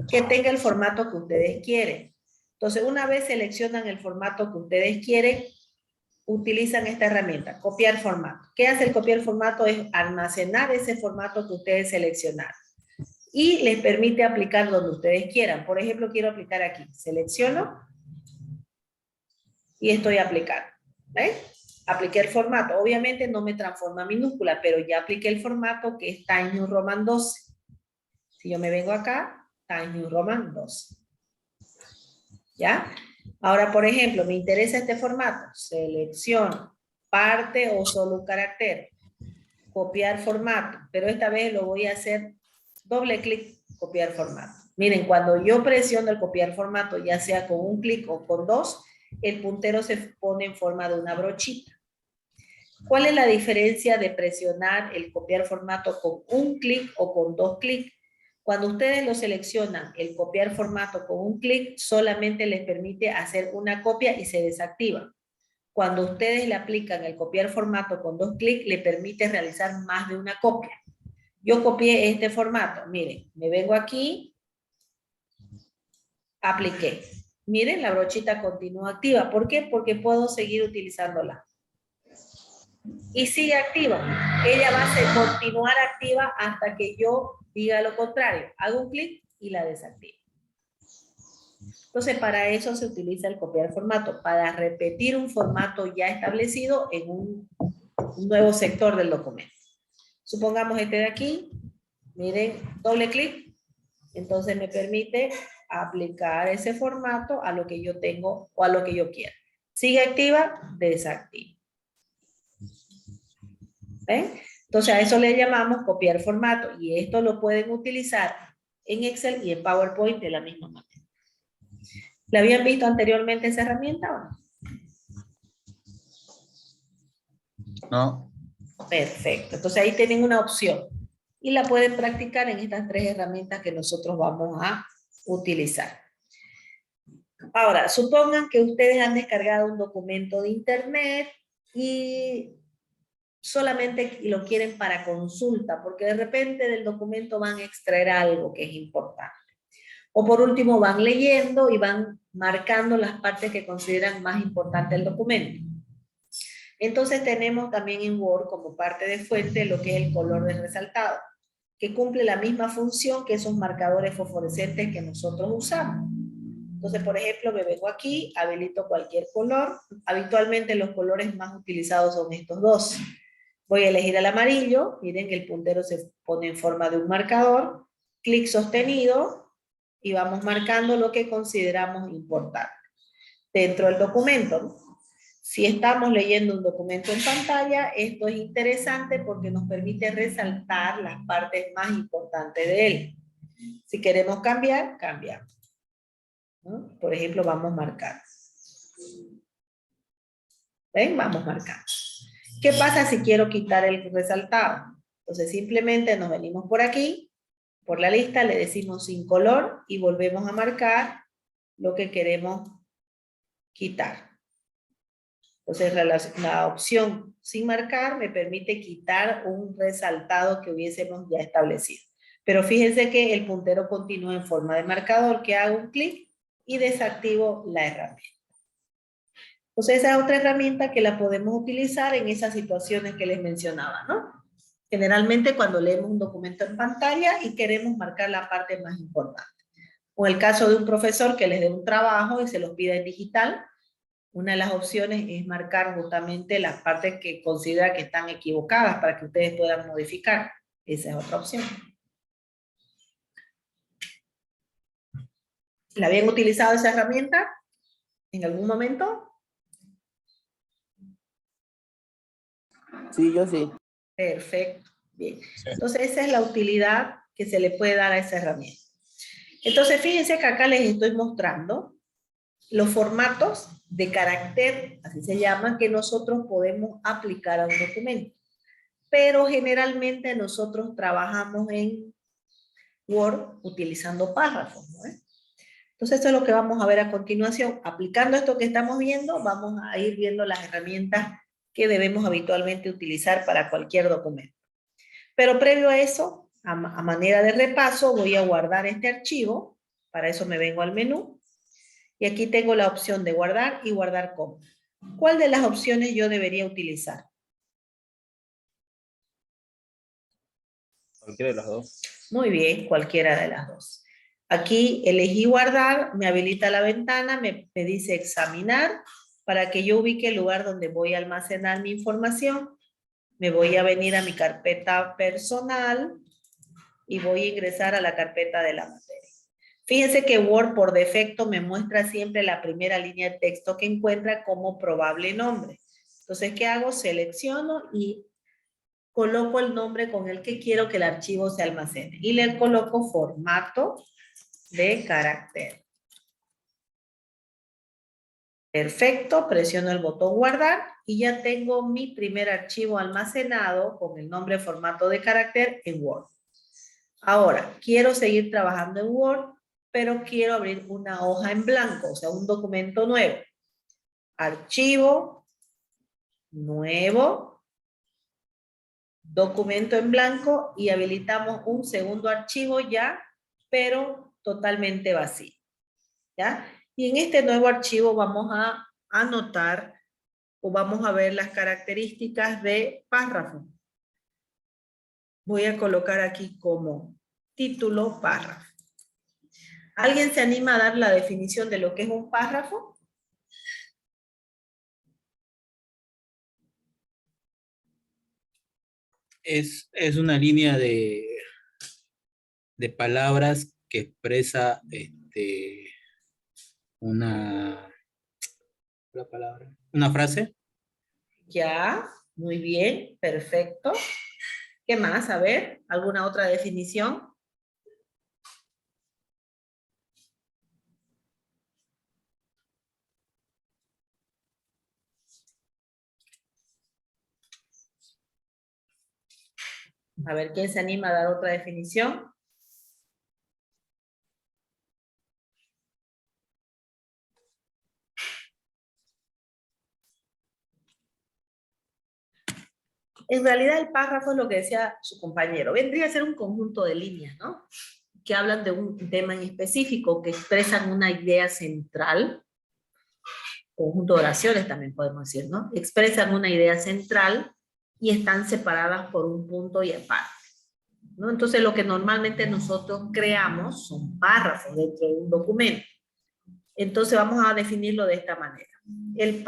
que tenga el formato que ustedes quieren. Entonces una vez seleccionan el formato que ustedes quieren, utilizan esta herramienta, copiar formato. ¿Qué hace el copiar formato? Es almacenar ese formato que ustedes seleccionaron y les permite aplicar donde ustedes quieran. Por ejemplo, quiero aplicar aquí. Selecciono y estoy aplicando. ¿Ven? Apliqué el formato. Obviamente no me transforma a minúscula, pero ya apliqué el formato que es Times New Roman 12. Si yo me vengo acá, Times New Roman 12. ¿Ya? Ahora, por ejemplo, me interesa este formato. Selecciono parte o solo un carácter. Copiar formato. Pero esta vez lo voy a hacer doble clic, copiar formato. Miren, cuando yo presiono el copiar formato, ya sea con un clic o con dos, el puntero se pone en forma de una brochita. ¿Cuál es la diferencia de presionar el copiar formato con un clic o con dos clics? Cuando ustedes lo seleccionan, el copiar formato con un clic solamente les permite hacer una copia y se desactiva. Cuando ustedes le aplican el copiar formato con dos clics, le permite realizar más de una copia. Yo copié este formato. Miren, me vengo aquí, apliqué. Miren, la brochita continúa activa. ¿Por qué? Porque puedo seguir utilizándola. Y sigue activa. Ella va a continuar activa hasta que yo diga lo contrario. Hago un clic y la desactivo. Entonces, para eso se utiliza el copiar formato, para repetir un formato ya establecido en un nuevo sector del documento. Supongamos este de aquí. Miren, doble clic. Entonces me permite aplicar ese formato a lo que yo tengo o a lo que yo quiera. Sigue activa, desactiva. ¿Ven? Entonces a eso le llamamos copiar formato y esto lo pueden utilizar en Excel y en PowerPoint de la misma manera. ¿La habían visto anteriormente esa herramienta o no? No. Perfecto. Entonces ahí tienen una opción y la pueden practicar en estas tres herramientas que nosotros vamos a utilizar. Ahora, supongan que ustedes han descargado un documento de internet y solamente lo quieren para consulta, porque de repente del documento van a extraer algo que es importante. O por último van leyendo y van marcando las partes que consideran más importantes del documento. Entonces tenemos también en Word como parte de fuente lo que es el color de resaltado, que cumple la misma función que esos marcadores fosforescentes que nosotros usamos. Entonces, por ejemplo, me vengo aquí, habilito cualquier color. Habitualmente los colores más utilizados son estos dos. Voy a elegir el amarillo. Miren que el puntero se pone en forma de un marcador. Clic sostenido y vamos marcando lo que consideramos importante dentro del documento, ¿no? Si estamos leyendo un documento en pantalla, esto es interesante porque nos permite resaltar las partes más importantes de él. Si queremos cambiar, cambiamos, ¿no? Por ejemplo, vamos marcando. ¿Ven? Vamos marcando. ¿Qué pasa si quiero quitar el resaltado? Entonces simplemente nos venimos por aquí, por la lista, le decimos sin color y volvemos a marcar lo que queremos quitar. Entonces la opción sin marcar me permite quitar un resaltado que hubiésemos ya establecido. Pero fíjense que el puntero continúa en forma de marcador, que hago un clic y desactivo la herramienta. Entonces esa es otra herramienta que la podemos utilizar en esas situaciones que les mencionaba, ¿no? Generalmente cuando leemos un documento en pantalla y queremos marcar la parte más importante. O el caso de un profesor que les dé un trabajo y se los pida en digital, una de las opciones es marcar justamente las partes que considera que están equivocadas para que ustedes puedan modificar. Esa es otra opción. ¿La habían utilizado esa herramienta en algún momento? Sí, yo sí. Perfecto, bien. Entonces esa es la utilidad que se le puede dar a esa herramienta. Entonces fíjense que acá les estoy mostrando los formatos de carácter, así se llaman, que nosotros podemos aplicar a un documento. Pero generalmente nosotros trabajamos en Word utilizando párrafos, ¿no? Entonces esto es lo que vamos a ver a continuación. Aplicando esto que estamos viendo, vamos a ir viendo las herramientas que debemos habitualmente utilizar para cualquier documento. Pero previo a eso, a manera de repaso, voy a guardar este archivo. Para eso me vengo al menú. Y aquí tengo la opción de guardar y guardar como. ¿Cuál de las opciones yo debería utilizar? Cualquiera de las dos. Muy bien, cualquiera de las dos. Aquí elegí guardar, me habilita la ventana, me dice examinar, para que yo ubique el lugar donde voy a almacenar mi información. Me voy a venir a mi carpeta personal y voy a ingresar a la carpeta de la materia. Fíjense que Word por defecto me muestra siempre la primera línea de texto que encuentra como probable nombre. Entonces, ¿qué hago? Selecciono y coloco el nombre con el que quiero que el archivo se almacene. Y le coloco formato de carácter. Perfecto, presiono el botón guardar y ya tengo mi primer archivo almacenado con el nombre formato de carácter en Word. Ahora, quiero seguir trabajando en Word, pero quiero abrir una hoja en blanco, o sea, un documento nuevo. Archivo, nuevo, documento en blanco y habilitamos un segundo archivo ya, pero totalmente vacío. ¿Ya? Y en este nuevo archivo vamos a anotar o vamos a ver las características de párrafo. Voy a colocar aquí como título párrafo. ¿Alguien se anima a dar la definición de lo que es un párrafo? Es una línea de palabras que expresa una palabra, una frase. Ya, muy bien, perfecto. ¿Qué más? A ver, ¿alguna otra definición? A ver, ¿quién se anima a dar otra definición? En realidad el párrafo es lo que decía su compañero. Vendría a ser un conjunto de líneas, ¿no? Que hablan de un tema en específico, que expresan una idea central. Conjunto de oraciones también podemos decir, ¿no? Expresan una idea central y están separadas por un punto y aparte, ¿no? Entonces lo que normalmente nosotros creamos son párrafos dentro de un documento. Entonces vamos a definirlo de esta manera. El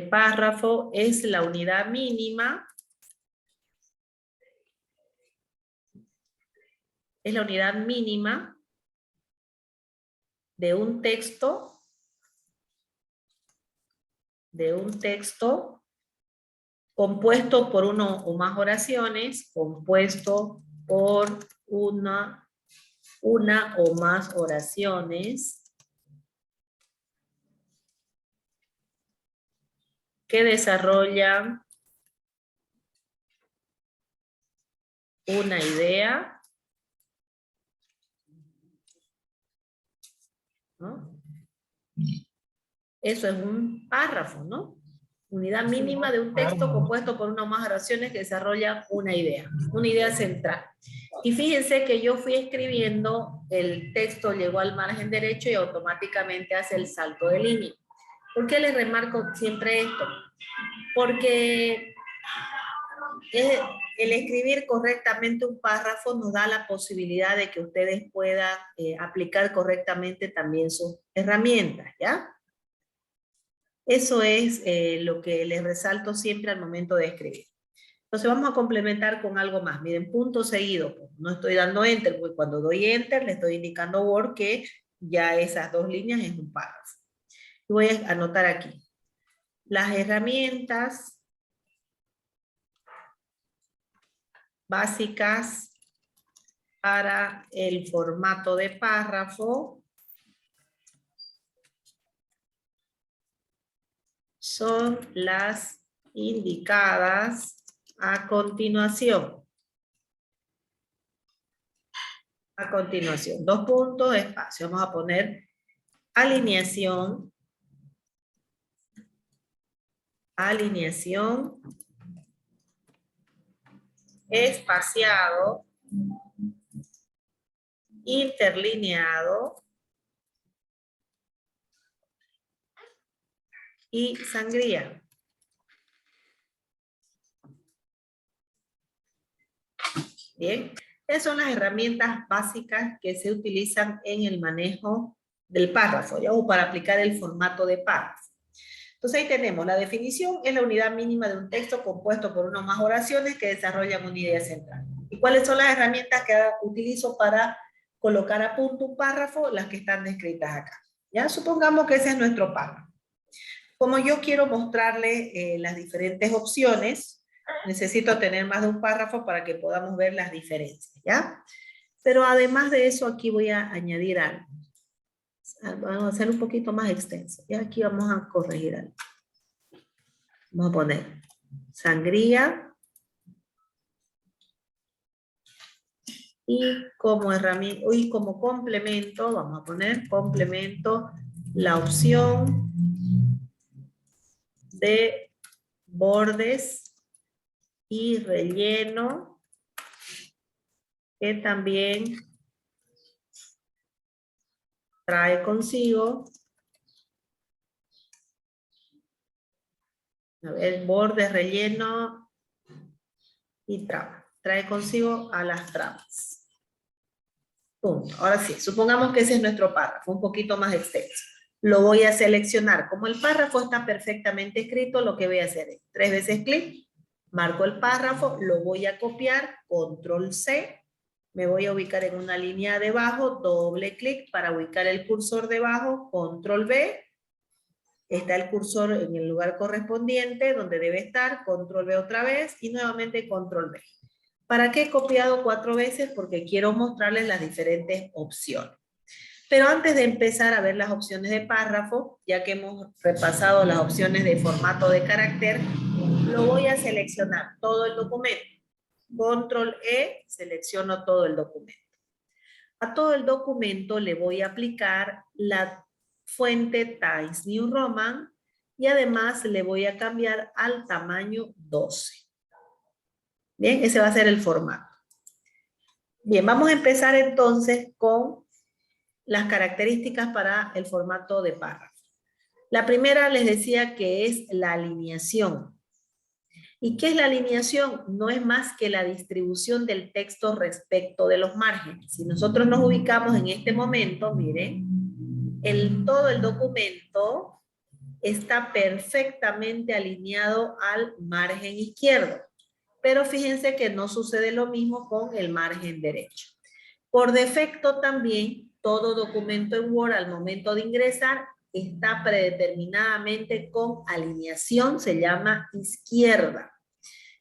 párrafo es la unidad mínima. Es la unidad mínima de un texto compuesto por uno o más oraciones, compuesto por una o más oraciones que desarrollan una idea, ¿no? Eso es un párrafo, ¿no? Unidad mínima de un texto compuesto por una o más oraciones que desarrolla una idea central. Y fíjense que yo fui escribiendo, el texto llegó al margen derecho y automáticamente hace el salto de línea. ¿Por qué les remarco siempre esto? Porque el escribir correctamente un párrafo nos da la posibilidad de que ustedes puedan aplicar correctamente también sus herramientas, ¿ya? Eso es lo que les resalto siempre al momento de escribir. Entonces vamos a complementar con algo más. Miren, punto seguido. No estoy dando enter, porque cuando doy enter le estoy indicando a Word que ya esas dos líneas es un párrafo. Y voy a anotar aquí. Las herramientas básicas para el formato de párrafo son las indicadas a continuación. A continuación, 2 puntos, espacio. Vamos a poner alineación. Alineación. Espaciado. Interlineado. Y sangría. Bien, esas son las herramientas básicas que se utilizan en el manejo del párrafo, ¿ya? O para aplicar el formato de párrafo. Entonces ahí tenemos, la definición es la unidad mínima de un texto compuesto por una o más oraciones que desarrollan una idea central. ¿Y cuáles son las herramientas que utilizo para colocar a punto un párrafo? Las que están descritas acá. ¿Ya? Supongamos que ese es nuestro párrafo. Como yo quiero mostrarle las diferentes opciones, necesito tener más de un párrafo para que podamos ver las diferencias, ¿ya? Pero además de eso, aquí voy a añadir algo. Vamos a hacer un poquito más extenso. Y aquí vamos a corregir algo. Vamos a poner sangría. Y como herramienta, y como complemento, vamos a poner complemento, la opción de bordes y relleno, que también trae consigo, a ver, bordes, relleno y trama. Trae consigo a las tramas. Punto. Ahora sí, supongamos que ese es nuestro párrafo, un poquito más extenso. Lo voy a seleccionar. Como el párrafo está perfectamente escrito, lo que voy a hacer es 3 veces clic, marco el párrafo, lo voy a copiar, control C, me voy a ubicar en una línea debajo, doble clic para ubicar el cursor debajo, control V, está el cursor en el lugar correspondiente, donde debe estar, control V otra vez, y nuevamente control V. ¿Para qué he copiado 4 veces? Porque quiero mostrarles las diferentes opciones. Pero antes de empezar a ver las opciones de párrafo, ya que hemos repasado las opciones de formato de carácter, lo voy a seleccionar todo el documento. Control E, selecciono todo el documento. A todo el documento le voy a aplicar la fuente Times New Roman y además le voy a cambiar al tamaño 12. Bien, ese va a ser el formato. Bien, vamos a empezar entonces con las características para el formato de párrafo. La primera les decía que es la alineación. ¿Y qué es la alineación? No es más que la distribución del texto respecto de los márgenes. Si nosotros nos ubicamos en este momento, miren, todo el documento está perfectamente alineado al margen izquierdo. Pero fíjense que no sucede lo mismo con el margen derecho. Por defecto también, todo documento en Word al momento de ingresar está predeterminadamente con alineación, se llama izquierda.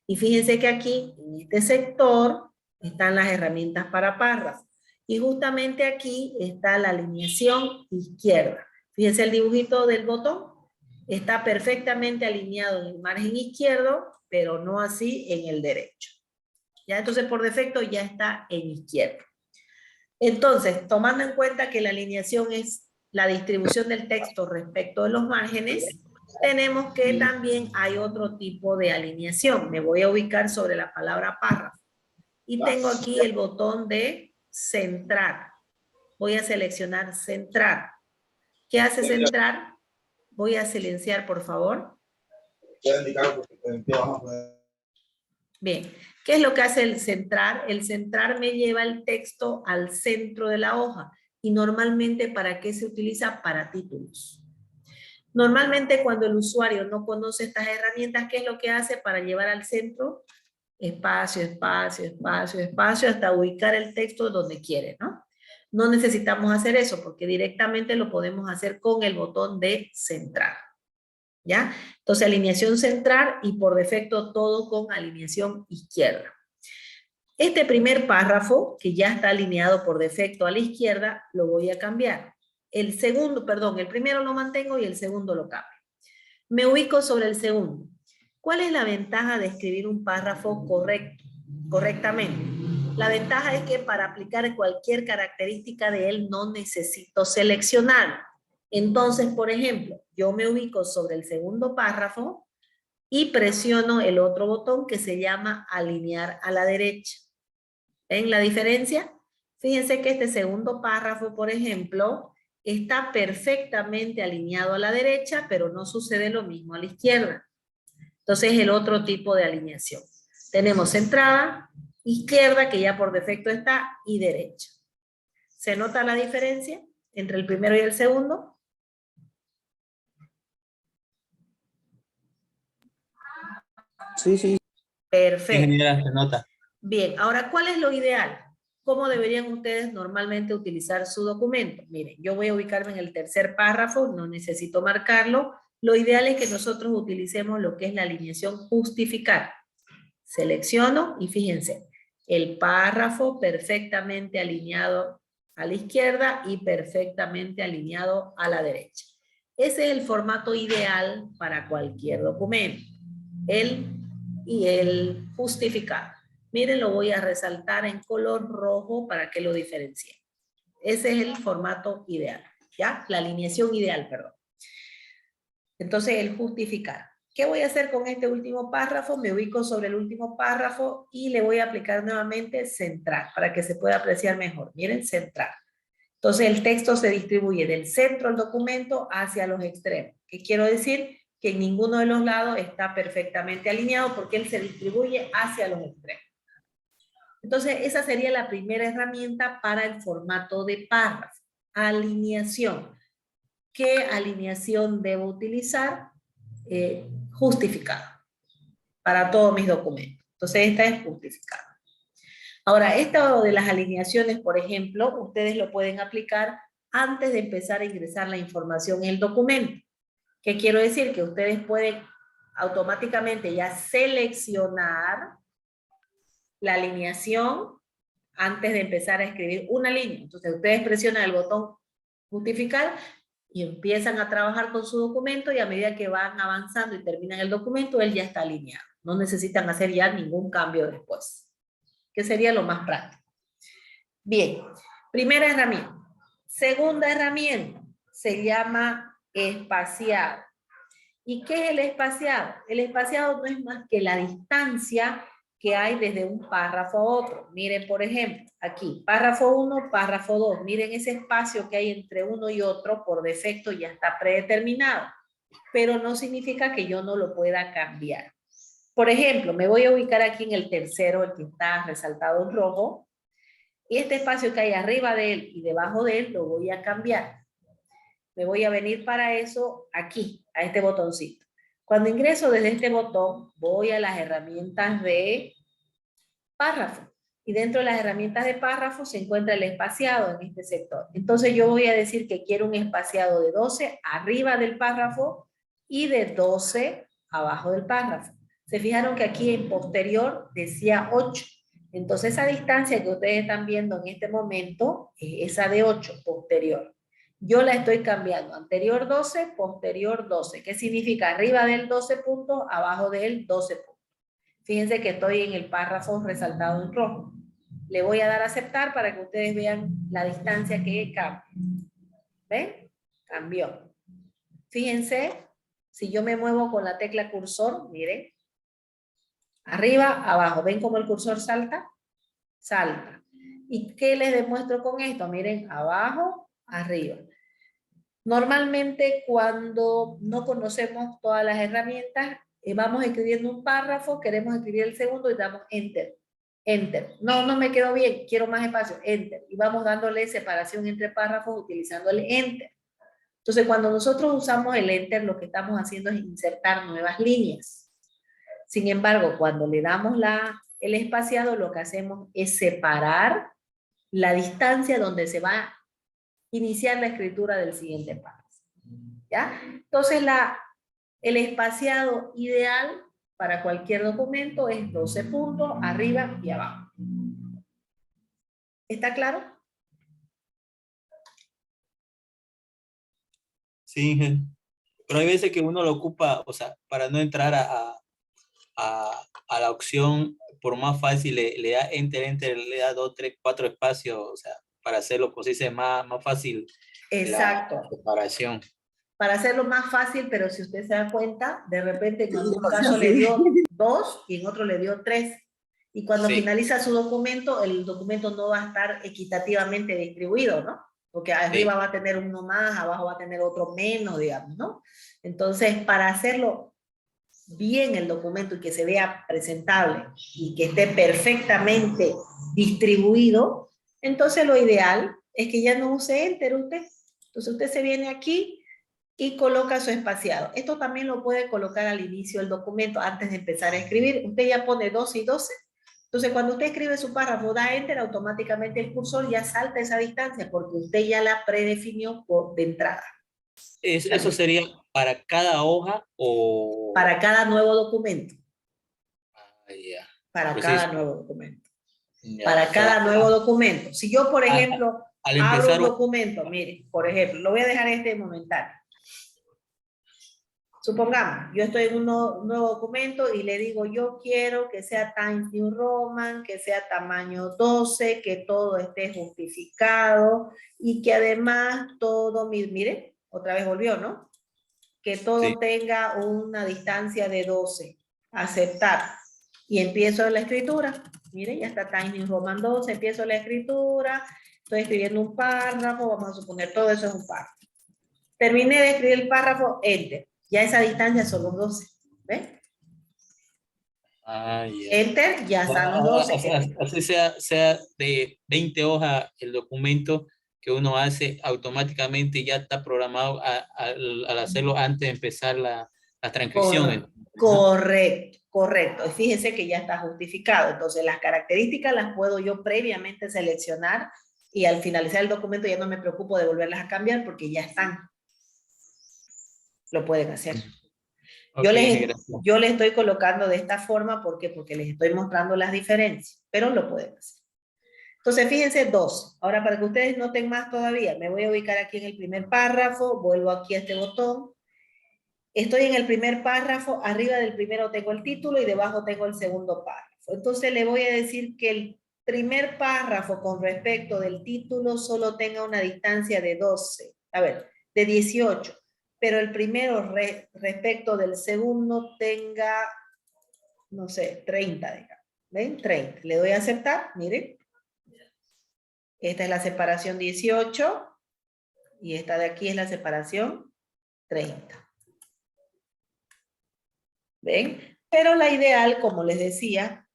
Y fíjense que aquí, en este sector, están las herramientas para párrafo. Y justamente aquí está la alineación izquierda. Fíjense el dibujito del botón. Está perfectamente alineado en el margen izquierdo, pero no así en el derecho. ¿Ya? Entonces, por defecto, ya está en izquierda. Entonces, tomando en cuenta que la alineación es la distribución del texto respecto de los márgenes, tenemos que también hay otro tipo de alineación. Me voy a ubicar sobre la palabra párrafo. Y tengo aquí el botón de centrar. Voy a seleccionar centrar. ¿Qué hace centrar? Voy a silenciar, por favor. Bien, ¿qué es lo que hace el centrar? El centrar me lleva el texto al centro de la hoja. Y normalmente, ¿para qué se utiliza? Para títulos. Normalmente cuando el usuario no conoce estas herramientas, ¿qué es lo que hace para llevar al centro? espacio, espacio, espacio, espacio, hasta ubicar el texto donde quiere, ¿no? No necesitamos hacer eso porque directamente lo podemos hacer con el botón de centrar, ¿ya? Entonces, alineación central y por defecto todo con alineación izquierda. Este primer párrafo, que ya está alineado por defecto a la izquierda, lo voy a cambiar. El segundo, perdón, el primero lo mantengo y el segundo lo cambio. Me ubico sobre el segundo. ¿Cuál es la ventaja de escribir un párrafo correctamente? La ventaja es que para aplicar cualquier característica de él no necesito seleccionar. Entonces, por ejemplo, yo me ubico sobre el segundo párrafo y presiono el otro botón que se llama alinear a la derecha. ¿Ven la diferencia? Fíjense que este segundo párrafo, por ejemplo, está perfectamente alineado a la derecha, pero no sucede lo mismo a la izquierda. Entonces, el otro tipo de alineación. Tenemos centrada, izquierda, que ya por defecto está, y derecha. ¿Se nota la diferencia entre el primero y el segundo? Sí, sí. Perfecto. Ingeniera, se nota. Bien, ahora, ¿cuál es lo ideal? ¿Cómo deberían ustedes normalmente utilizar su documento? Miren, yo voy a ubicarme en el tercer párrafo, no necesito marcarlo. Lo ideal es que nosotros utilicemos lo que es la alineación justificar. Selecciono y fíjense, el párrafo perfectamente alineado a la izquierda y perfectamente alineado a la derecha. Ese es el formato ideal para cualquier documento. El justificar. Miren, lo voy a resaltar en color rojo para que lo diferencie. Ese es el formato ideal, ¿ya? La alineación ideal, perdón. Entonces, el justificar. ¿Qué voy a hacer con este último párrafo? Me ubico sobre el último párrafo y le voy a aplicar nuevamente centrar para que se pueda apreciar mejor. Miren, centrar. Entonces, el texto se distribuye del centro del documento hacia los extremos. ¿Qué quiero decir? Que en ninguno de los lados está perfectamente alineado porque él se distribuye hacia los extremos. Entonces, esa sería la primera herramienta para el formato de párrafo. Alineación. ¿Qué alineación debo utilizar? Justificada. Para todos mis documentos. Entonces, esta es justificada. Ahora, esto de las alineaciones, por ejemplo, ustedes lo pueden aplicar antes de empezar a ingresar la información en el documento. ¿Qué quiero decir? Que ustedes pueden automáticamente ya seleccionar la alineación antes de empezar a escribir una línea. Entonces ustedes presionan el botón justificar y empiezan a trabajar con su documento y a medida que van avanzando y terminan el documento, él ya está alineado. No necesitan hacer ya ningún cambio después, que sería lo más práctico. Bien, primera herramienta. Segunda herramienta se llama espaciado. ¿Y qué es el espaciado? El espaciado no es más que la distancia que hay desde un párrafo a otro. Miren, por ejemplo, aquí, párrafo 1, párrafo 2. Miren ese espacio que hay entre uno y otro, por defecto ya está predeterminado, pero no significa que yo no lo pueda cambiar. Por ejemplo, me voy a ubicar aquí en el tercero, el que está resaltado en rojo, y este espacio que hay arriba de él y debajo de él lo voy a cambiar. Me voy a venir para eso aquí, a este botoncito. Cuando ingreso desde este botón, voy a las herramientas de párrafo. Y dentro de las herramientas de párrafo se encuentra el espaciado en este sector. Entonces yo voy a decir que quiero un espaciado de 12 arriba del párrafo y de 12 abajo del párrafo. Se fijaron que aquí en posterior decía 8. Entonces esa distancia que ustedes están viendo en este momento es esa de 8, posterior. Yo la estoy cambiando, anterior 12, posterior 12. ¿Qué significa? Arriba del 12 puntos, abajo del 12 puntos. Fíjense que estoy en el párrafo resaltado en rojo. Le voy a dar a aceptar para que ustedes vean la distancia que cambia. ¿Ven? Cambió. Fíjense, si yo me muevo con la tecla cursor, miren. Arriba, abajo. ¿Ven cómo el cursor salta? Salta. ¿Y qué les demuestro con esto? Miren, abajo, arriba. Normalmente cuando no conocemos todas las herramientas, vamos escribiendo un párrafo, queremos escribir el segundo y damos enter. Enter. No, no me quedó bien, quiero más espacio. Enter. Y vamos dándole separación entre párrafos utilizando el enter. Entonces cuando nosotros usamos el enter, lo que estamos haciendo es insertar nuevas líneas. Sin embargo, cuando le damos la el espaciado lo que hacemos es separar la distancia donde se va a iniciar la escritura del siguiente párrafo. ¿Ya? Entonces, el espaciado ideal para cualquier documento es 12 puntos, arriba y abajo. ¿Está claro? Sí, pero hay veces que uno lo ocupa, o sea, para no entrar a la opción, por más fácil le da enter, le da 2, 3, 4 espacios, o sea, para hacerlo, pues dice más fácil la Exacto. separación. Para hacerlo más fácil, pero si usted se da cuenta, de repente en algún demasiado, caso le sí. dio 2 y en otro le dio 3. Y cuando Sí. finaliza su documento, el documento no va a estar equitativamente distribuido, ¿no? Porque arriba Sí. va a tener uno más, abajo va a tener otro menos, digamos, ¿no? Entonces, para hacerlo bien el documento y que se vea presentable y que esté perfectamente distribuido, entonces lo ideal es que ya no use enter usted. Entonces usted se viene aquí y coloca su espaciado. Esto también lo puede colocar al inicio del documento antes de empezar a escribir. Usted ya pone 12 y 12. Entonces cuando usted escribe su párrafo, da enter, automáticamente el cursor ya salta esa distancia porque usted ya la predefinió de entrada. ¿Eso sería para cada hoja o...? Para cada nuevo documento. Ya. Para Pues cada sí, nuevo documento. ya, Para o sea, cada nuevo documento. Si yo, por ejemplo, al abro empezar un documento, mire, por ejemplo, lo voy a dejar este momentáneo. Supongamos, yo estoy en un nuevo documento y le digo, yo quiero que sea Times New Roman, que sea tamaño 12, que todo esté justificado y que además todo, mire, otra vez volvió, ¿no? Que todo sí. tenga una distancia de 12. Aceptar. Y empiezo la escritura. Mire, ya está Times New Roman 12, empiezo la escritura, estoy escribiendo un párrafo, vamos a suponer todo eso es un párrafo. Terminé de escribir el párrafo, enter. Ya esa distancia son los 12. ¿Ves? Ya. Enter, ya están los 12. Así sea de 20 hojas el documento que uno hace, automáticamente ya está programado al hacerlo antes de empezar la transcripción. Correcto, correcto. Y fíjense que ya está justificado. Entonces, las características las puedo yo previamente seleccionar y al finalizar el documento ya no me preocupo de volverlas a cambiar porque ya están. Lo pueden hacer. Okay, Yo les estoy colocando de esta forma, ¿por qué? Porque les estoy mostrando las diferencias, pero lo pueden hacer. Entonces, fíjense, 2. Ahora, para que ustedes noten más todavía, me voy a ubicar aquí en el primer párrafo, vuelvo aquí a este botón. Estoy en el primer párrafo, arriba del primero tengo el título y debajo tengo el segundo párrafo. Entonces, le voy a decir que el primer párrafo con respecto del título solo tenga una distancia de 12, de 18. Pero el primero respecto del segundo tenga, no sé, 30, digamos. ¿Ven? 30. Le doy a aceptar, miren. Esta es la separación 18 y esta de aquí es la separación 30. ¿Ven? Pero la ideal, como les decía,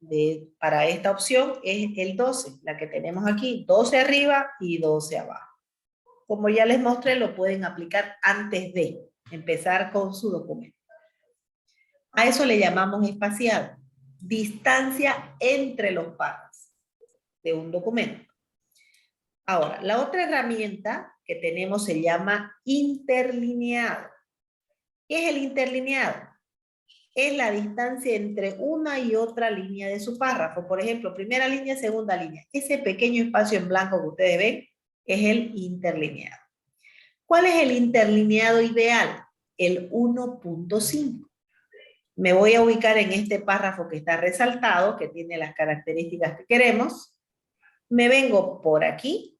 para esta opción es el 12, la que tenemos aquí, 12 arriba y 12 abajo. Como ya les mostré, lo pueden aplicar antes de empezar con su documento. A eso le llamamos espaciado, distancia entre los párrafos de un documento. Ahora, la otra herramienta que tenemos se llama interlineado. ¿Qué es el interlineado? Es la distancia entre una y otra línea de su párrafo. Por ejemplo, primera línea, segunda línea. Ese pequeño espacio en blanco que ustedes ven es el interlineado. ¿Cuál es el interlineado ideal? El 1.5. Me voy a ubicar en este párrafo que está resaltado, que tiene las características que queremos. Me vengo por aquí.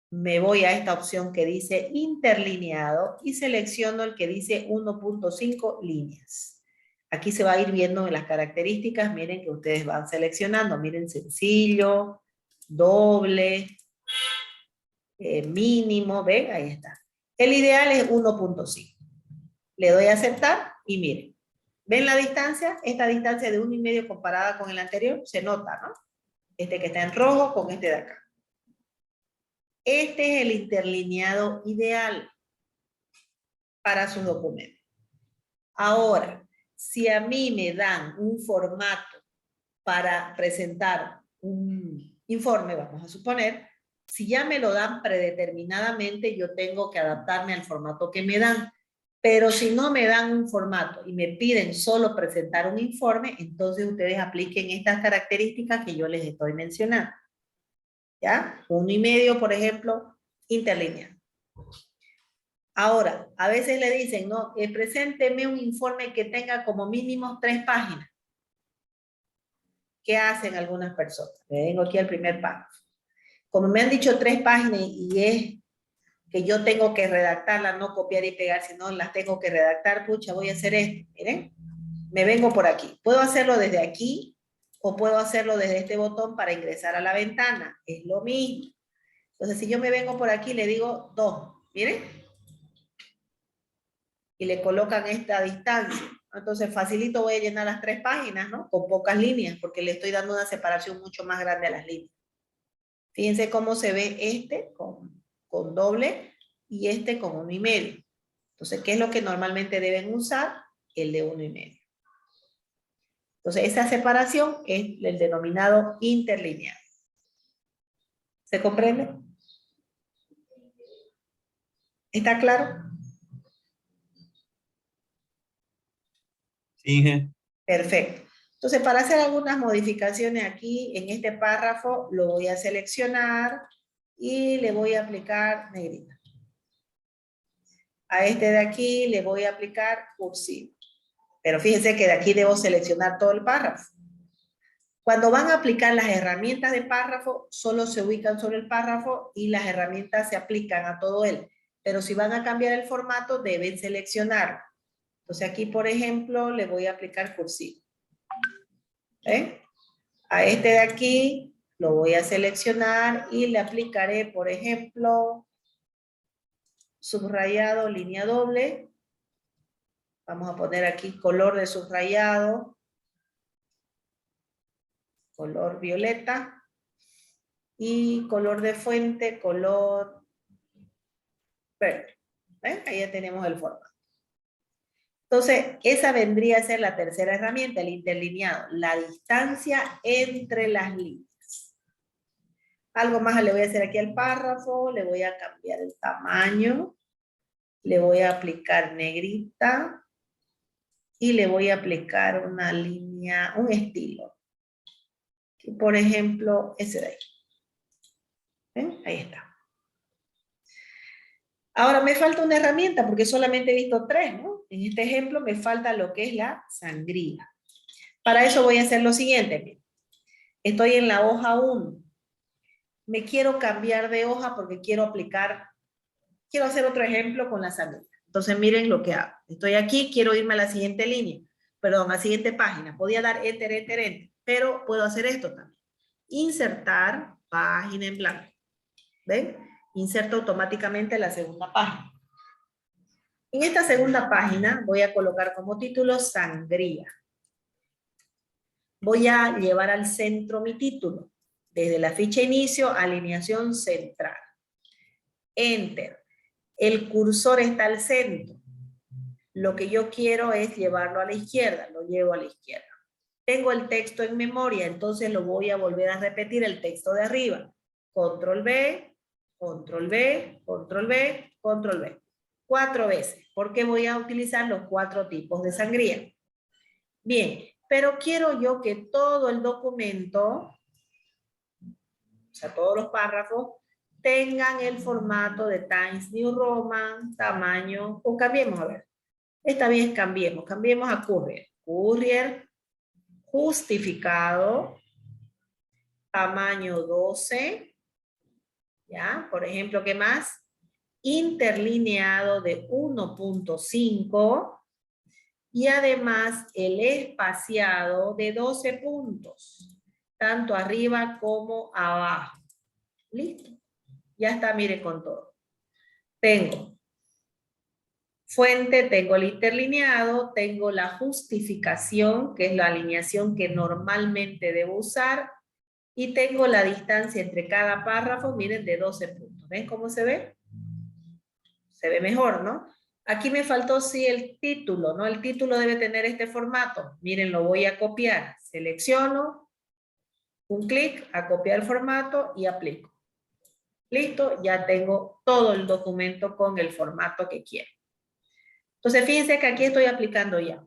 Me voy a esta opción que dice interlineado y selecciono el que dice 1.5 líneas. Aquí se va a ir viendo las características. Miren que ustedes van seleccionando. Miren, sencillo, doble, mínimo. ¿Ven? Ahí está. El ideal es 1.5. Le doy a aceptar y miren. ¿Ven la distancia? Esta distancia de 1,5 comparada con el anterior se nota, ¿no? Este que está en rojo con este de acá. Este es el interlineado ideal para sus documentos. Ahora, si a mí me dan un formato para presentar un informe, vamos a suponer, si ya me lo dan predeterminadamente, yo tengo que adaptarme al formato que me dan. Pero si no me dan un formato y me piden solo presentar un informe, entonces ustedes apliquen estas características que yo les estoy mencionando. ¿Ya? 1,5, por ejemplo, interlineado. Ahora, a veces le dicen, no, presénteme un informe que tenga como mínimo 3 páginas. ¿Qué hacen algunas personas? Le vengo aquí al primer párrafo. Como me han dicho 3 páginas y es que yo tengo que redactarlas, no copiar y pegar, sino las tengo que redactar, pucha, voy a hacer esto, miren, me vengo por aquí. Puedo hacerlo desde aquí o puedo hacerlo desde este botón para ingresar a la ventana, es lo mismo. Entonces, si yo me vengo por aquí, le digo 2, miren, y le colocan esta distancia. Entonces, facilito voy a llenar las 3 páginas, ¿no? Con pocas líneas, porque le estoy dando una separación mucho más grande a las líneas. Fíjense cómo se ve este con doble y este con 1,5. Entonces, ¿qué es lo que normalmente deben usar? El de 1,5. Entonces, esa separación es el denominado interlineado. ¿Se comprende? ¿Está claro? Sí, Inge. Perfecto. Entonces, para hacer algunas modificaciones aquí en este párrafo, lo voy a seleccionar y le voy a aplicar negrita. A este de aquí le voy a aplicar cursivo. Pero fíjense que de aquí debo seleccionar todo el párrafo. Cuando van a aplicar las herramientas de párrafo, solo se ubican sobre el párrafo y las herramientas se aplican a todo él. Pero si van a cambiar el formato, deben seleccionar. Entonces aquí, por ejemplo, le voy a aplicar cursivo. ¿Ven? A este de aquí lo voy a seleccionar y le aplicaré, por ejemplo, subrayado, línea doble. Vamos a poner aquí color de subrayado, color violeta, y color de fuente, color verde. ¿Ven? Ahí ya tenemos el formato. Entonces, esa vendría a ser la tercera herramienta, el interlineado, la distancia entre las líneas. Algo más le voy a hacer aquí al párrafo, le voy a cambiar el tamaño, le voy a aplicar negrita y le voy a aplicar una línea, un estilo. Que por ejemplo, ese de ahí. ¿Ven? Ahí está. Ahora me falta una herramienta porque solamente he visto 3, ¿no? En este ejemplo me falta lo que es la sangría. Para eso voy a hacer lo siguiente. Miren. Estoy en la hoja 1. Me quiero cambiar de hoja porque quiero hacer otro ejemplo con la sangría. Entonces miren lo que hago. Estoy aquí, quiero irme a la siguiente línea. Perdón, a la siguiente página. Podía dar enter, enter, enter. Pero puedo hacer esto también. Insertar página en blanco. ¿Ven? Inserta automáticamente la segunda página. En esta segunda página voy a colocar como título sangría. Voy a llevar al centro mi título. Desde la ficha inicio, alineación central. Enter. El cursor está al centro. Lo que yo quiero es llevarlo a la izquierda. Lo llevo a la izquierda. Tengo el texto en memoria, entonces lo voy a volver a repetir el texto de arriba. Control B, Control B, Control B, Control B. 4 veces, porque voy a utilizar los 4 tipos de sangría. Bien, pero quiero yo que todo el documento, o sea, todos los párrafos, tengan el formato de Times New Roman, tamaño, o cambiemos, a ver. Esta vez cambiemos a Courier. Courier, justificado, tamaño 12, ¿ya? Por ejemplo, ¿qué más? Interlineado de 1.5 y además el espaciado de 12 puntos, tanto arriba como abajo. ¿Listo? Ya está, mire con todo. Tengo fuente, tengo el interlineado, tengo la justificación, que es la alineación que normalmente debo usar, y tengo la distancia entre cada párrafo, miren, de 12 puntos. ¿Ven cómo se ve? Se ve mejor, ¿no? Aquí me faltó sí el título, ¿no? El título debe tener este formato. Miren, lo voy a copiar. Selecciono, Un clic a copiar formato y aplico. Listo, ya tengo todo el documento con el formato que quiero. Entonces, fíjense que aquí estoy aplicando ya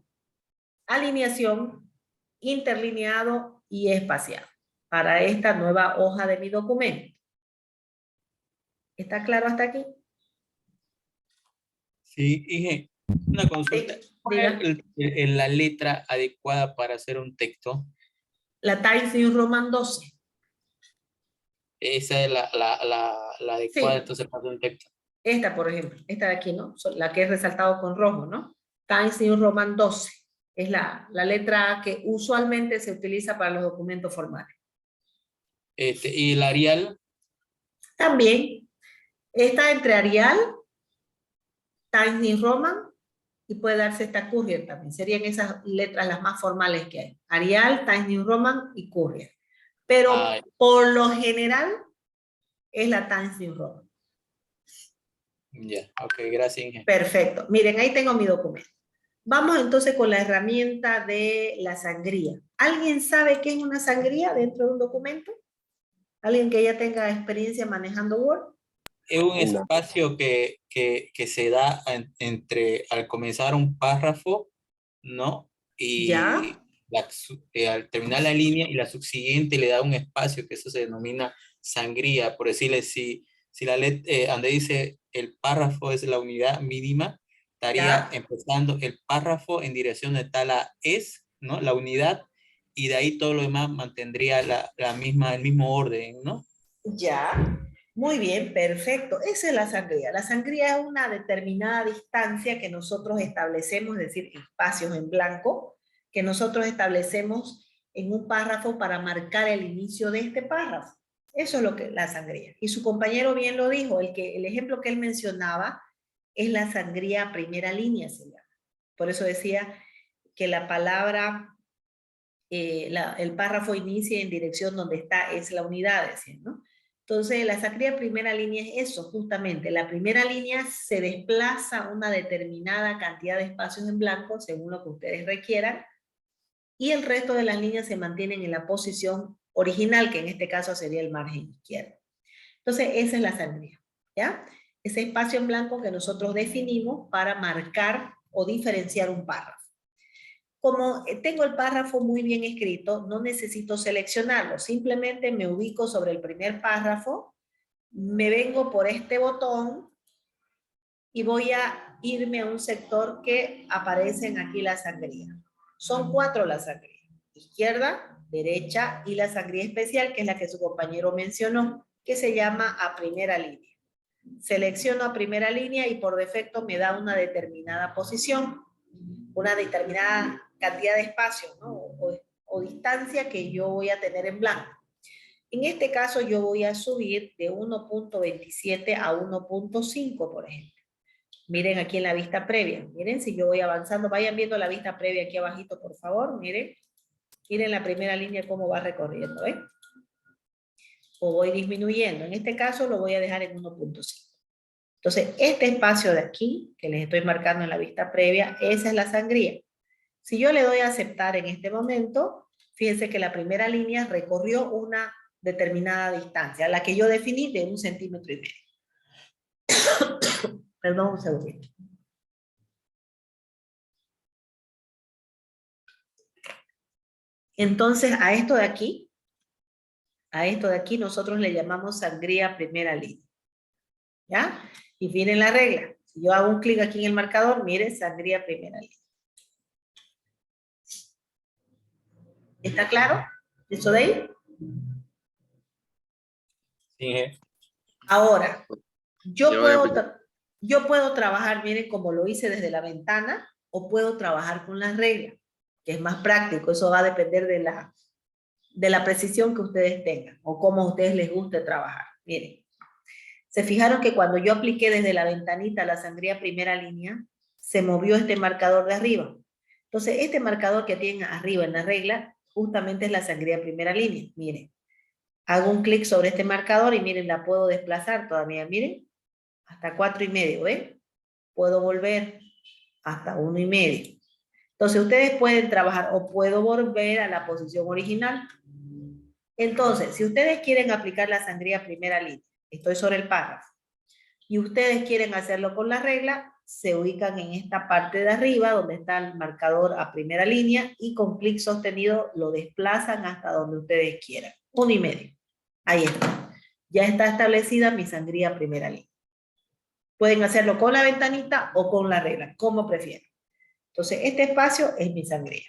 alineación, interlineado y espaciado para esta nueva hoja de mi documento. ¿Está claro hasta aquí? Sí, Inge, una consulta. Sí, ¿Cuál diga. es la letra adecuada para hacer un texto? La Times New Roman 12. Esa es la adecuada, Sí, entonces, para hacer un texto. esta, por ejemplo, esta de aquí, ¿no? La que es resaltado con rojo, ¿no? Times New Roman 12. Es la letra que usualmente se utiliza para los documentos formales. Y el Arial, También está entre Arial, Times New Roman y puede darse esta Courier también. Serían esas letras las más formales que hay. Arial, Times New Roman y Courier. Pero por lo general es la Times New Roman. ya, ok, gracias, Inge. Perfecto. Miren, ahí tengo mi documento. Vamos entonces con la herramienta de la sangría. ¿Alguien sabe qué es una sangría dentro de un documento? ¿Alguien que ya tenga experiencia manejando Word? Es un No. espacio que se da entre, al comenzar un párrafo, ¿no? Y ¿Ya? al terminar la línea y la subsiguiente le da un espacio que eso se denomina sangría, por decirle, si la letra, donde dice el párrafo es la unidad mínima, estaría ¿Ya? empezando el párrafo en dirección de tal a es, ¿no? La unidad, y de ahí todo lo demás mantendría el mismo orden, ¿no? Ya. Muy bien, perfecto. Esa es la sangría. La sangría es una determinada distancia que nosotros establecemos, es decir, espacios en blanco, que nosotros establecemos en un párrafo para marcar el inicio de este párrafo. Eso es lo que la sangría. Y su compañero bien lo dijo, el ejemplo que él mencionaba es la sangría primera línea, se llama. Por eso decía que la palabra, el párrafo inicia en dirección donde está, es la unidad, decía, ¿no? Entonces, la sangría primera línea es eso, justamente. La primera línea se desplaza una determinada cantidad de espacios en blanco, según lo que ustedes requieran, y el resto de las líneas se mantienen en la posición original, que en este caso sería el margen izquierdo. Entonces, esa es la sangría, ¿ya? Ese espacio en blanco que nosotros definimos para marcar o diferenciar un párrafo. Como tengo el párrafo muy bien escrito, no necesito seleccionarlo, simplemente me ubico sobre el primer párrafo, me vengo por este botón y voy a irme a un sector que aparecen aquí la sangría. Son 4 las sangrías: izquierda, derecha y la sangría especial, que es la que su compañero mencionó, que se llama a primera línea. Selecciono a primera línea y por defecto me da una determinada posición, una determinada cantidad de espacio, ¿no? o distancia que yo voy a tener en blanco. En este caso yo voy a subir de 1.27 a 1.5, por ejemplo. Miren aquí en la vista previa. Miren, si yo voy avanzando, vayan viendo la vista previa aquí abajito, por favor. Miren. Miren la primera línea cómo va recorriendo, ¿eh? O voy disminuyendo. En este caso lo voy a dejar en 1.5. Entonces, este espacio de aquí, que les estoy marcando en la vista previa, esa es la sangría. Si yo le doy a aceptar en este momento, fíjense que la primera línea recorrió una determinada distancia, la que yo definí de 1,5 centímetros. Perdón, un segundito. Entonces, a esto de aquí nosotros le llamamos sangría primera línea. ¿Ya? Y miren la regla. Si yo hago un clic aquí en el marcador, mire, sangría primera línea. ¿Está claro? ¿Eso de ahí? Sí, Ahora, yo puedo trabajar, miren, como lo hice desde la ventana, o puedo trabajar con las reglas, que es más práctico. Eso va a depender de la precisión que ustedes tengan, o cómo a ustedes les guste trabajar. Miren, se fijaron que cuando yo apliqué desde la ventanita la sangría primera línea, se movió este marcador de arriba. Entonces, este marcador que tienen arriba en la regla, justamente es la sangría primera línea. Miren, hago un clic sobre este marcador y miren, la puedo desplazar todavía, miren, hasta 4,5, ¿ven? Puedo volver hasta 1,5. Entonces, ustedes pueden trabajar o puedo volver a la posición original. Entonces, si ustedes quieren aplicar la sangría primera línea, estoy sobre el párrafo, y ustedes quieren hacerlo con la regla, se ubican en esta parte de arriba, donde está el marcador a primera línea, y con clic sostenido lo desplazan hasta donde ustedes quieran. 1,5. Ahí está. Ya está establecida mi sangría primera línea. Pueden hacerlo con la ventanita o con la regla, como prefieran. Entonces, este espacio es mi sangría.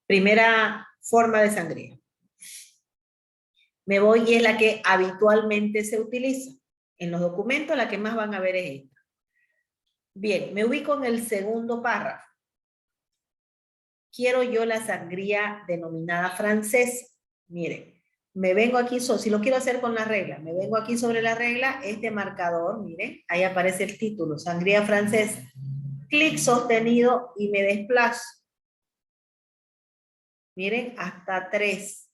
Primera forma de sangría. Me voy y es la que habitualmente se utiliza. En los documentos la que más van a ver es esta. Bien, me ubico en el segundo párrafo. Quiero yo la sangría denominada francesa. Miren, me vengo aquí, si lo quiero hacer con la regla, me vengo aquí sobre la regla, este marcador, miren, ahí aparece el título, sangría francesa. Clic sostenido y me desplazo. Miren, hasta 3.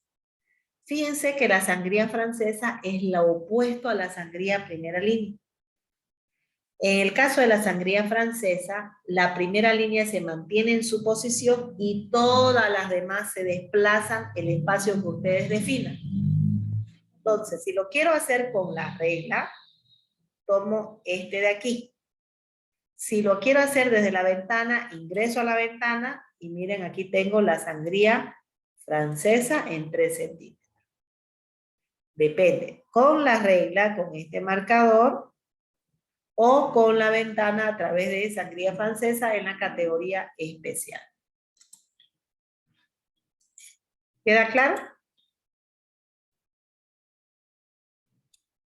Fíjense que la sangría francesa es lo opuesto a la sangría primera línea. En el caso de la sangría francesa, la primera línea se mantiene en su posición y todas las demás se desplazan el espacio que ustedes definan. Entonces, si lo quiero hacer con la regla, tomo este de aquí. Si lo quiero hacer desde la ventana, ingreso a la ventana y miren, aquí tengo la sangría francesa en 3 centímetros. Depende, con la regla, con este marcador, o con la ventana a través de sangría francesa en la categoría especial. ¿Queda claro?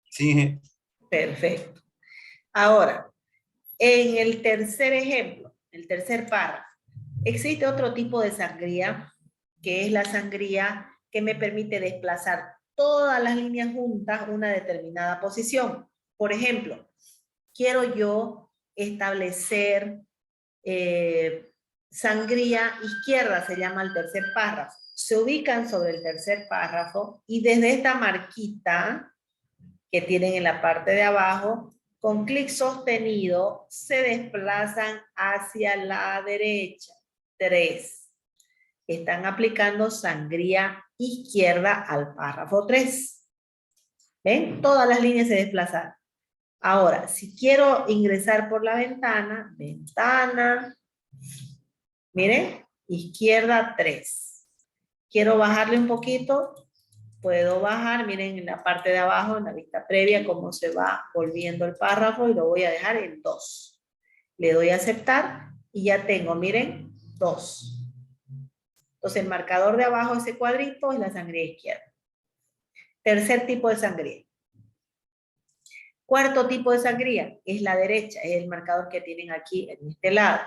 Sí. Perfecto. Ahora, en el tercer ejemplo, el tercer párrafo, existe otro tipo de sangría, que es la sangría que me permite desplazar todas las líneas juntas a una determinada posición. Por ejemplo, quiero yo establecer sangría izquierda, se llama el tercer párrafo. Se ubican sobre el tercer párrafo y desde esta marquita que tienen en la parte de abajo, con clic sostenido se desplazan hacia la derecha. 3. Están aplicando sangría izquierda al párrafo 3. ¿Ven? Todas las líneas se desplazan. Ahora, si quiero ingresar por la ventana, ventana, miren, izquierda 3. Quiero bajarle un poquito, puedo bajar, miren en la parte de abajo, en la vista previa, cómo se va volviendo el párrafo y lo voy a dejar en 2. Le doy a aceptar y ya tengo, miren, 2. Entonces el marcador de abajo, ese cuadrito, es la sangría izquierda. Tercer tipo de sangría. Cuarto tipo de sangría es la derecha, es el marcador que tienen aquí en este lado.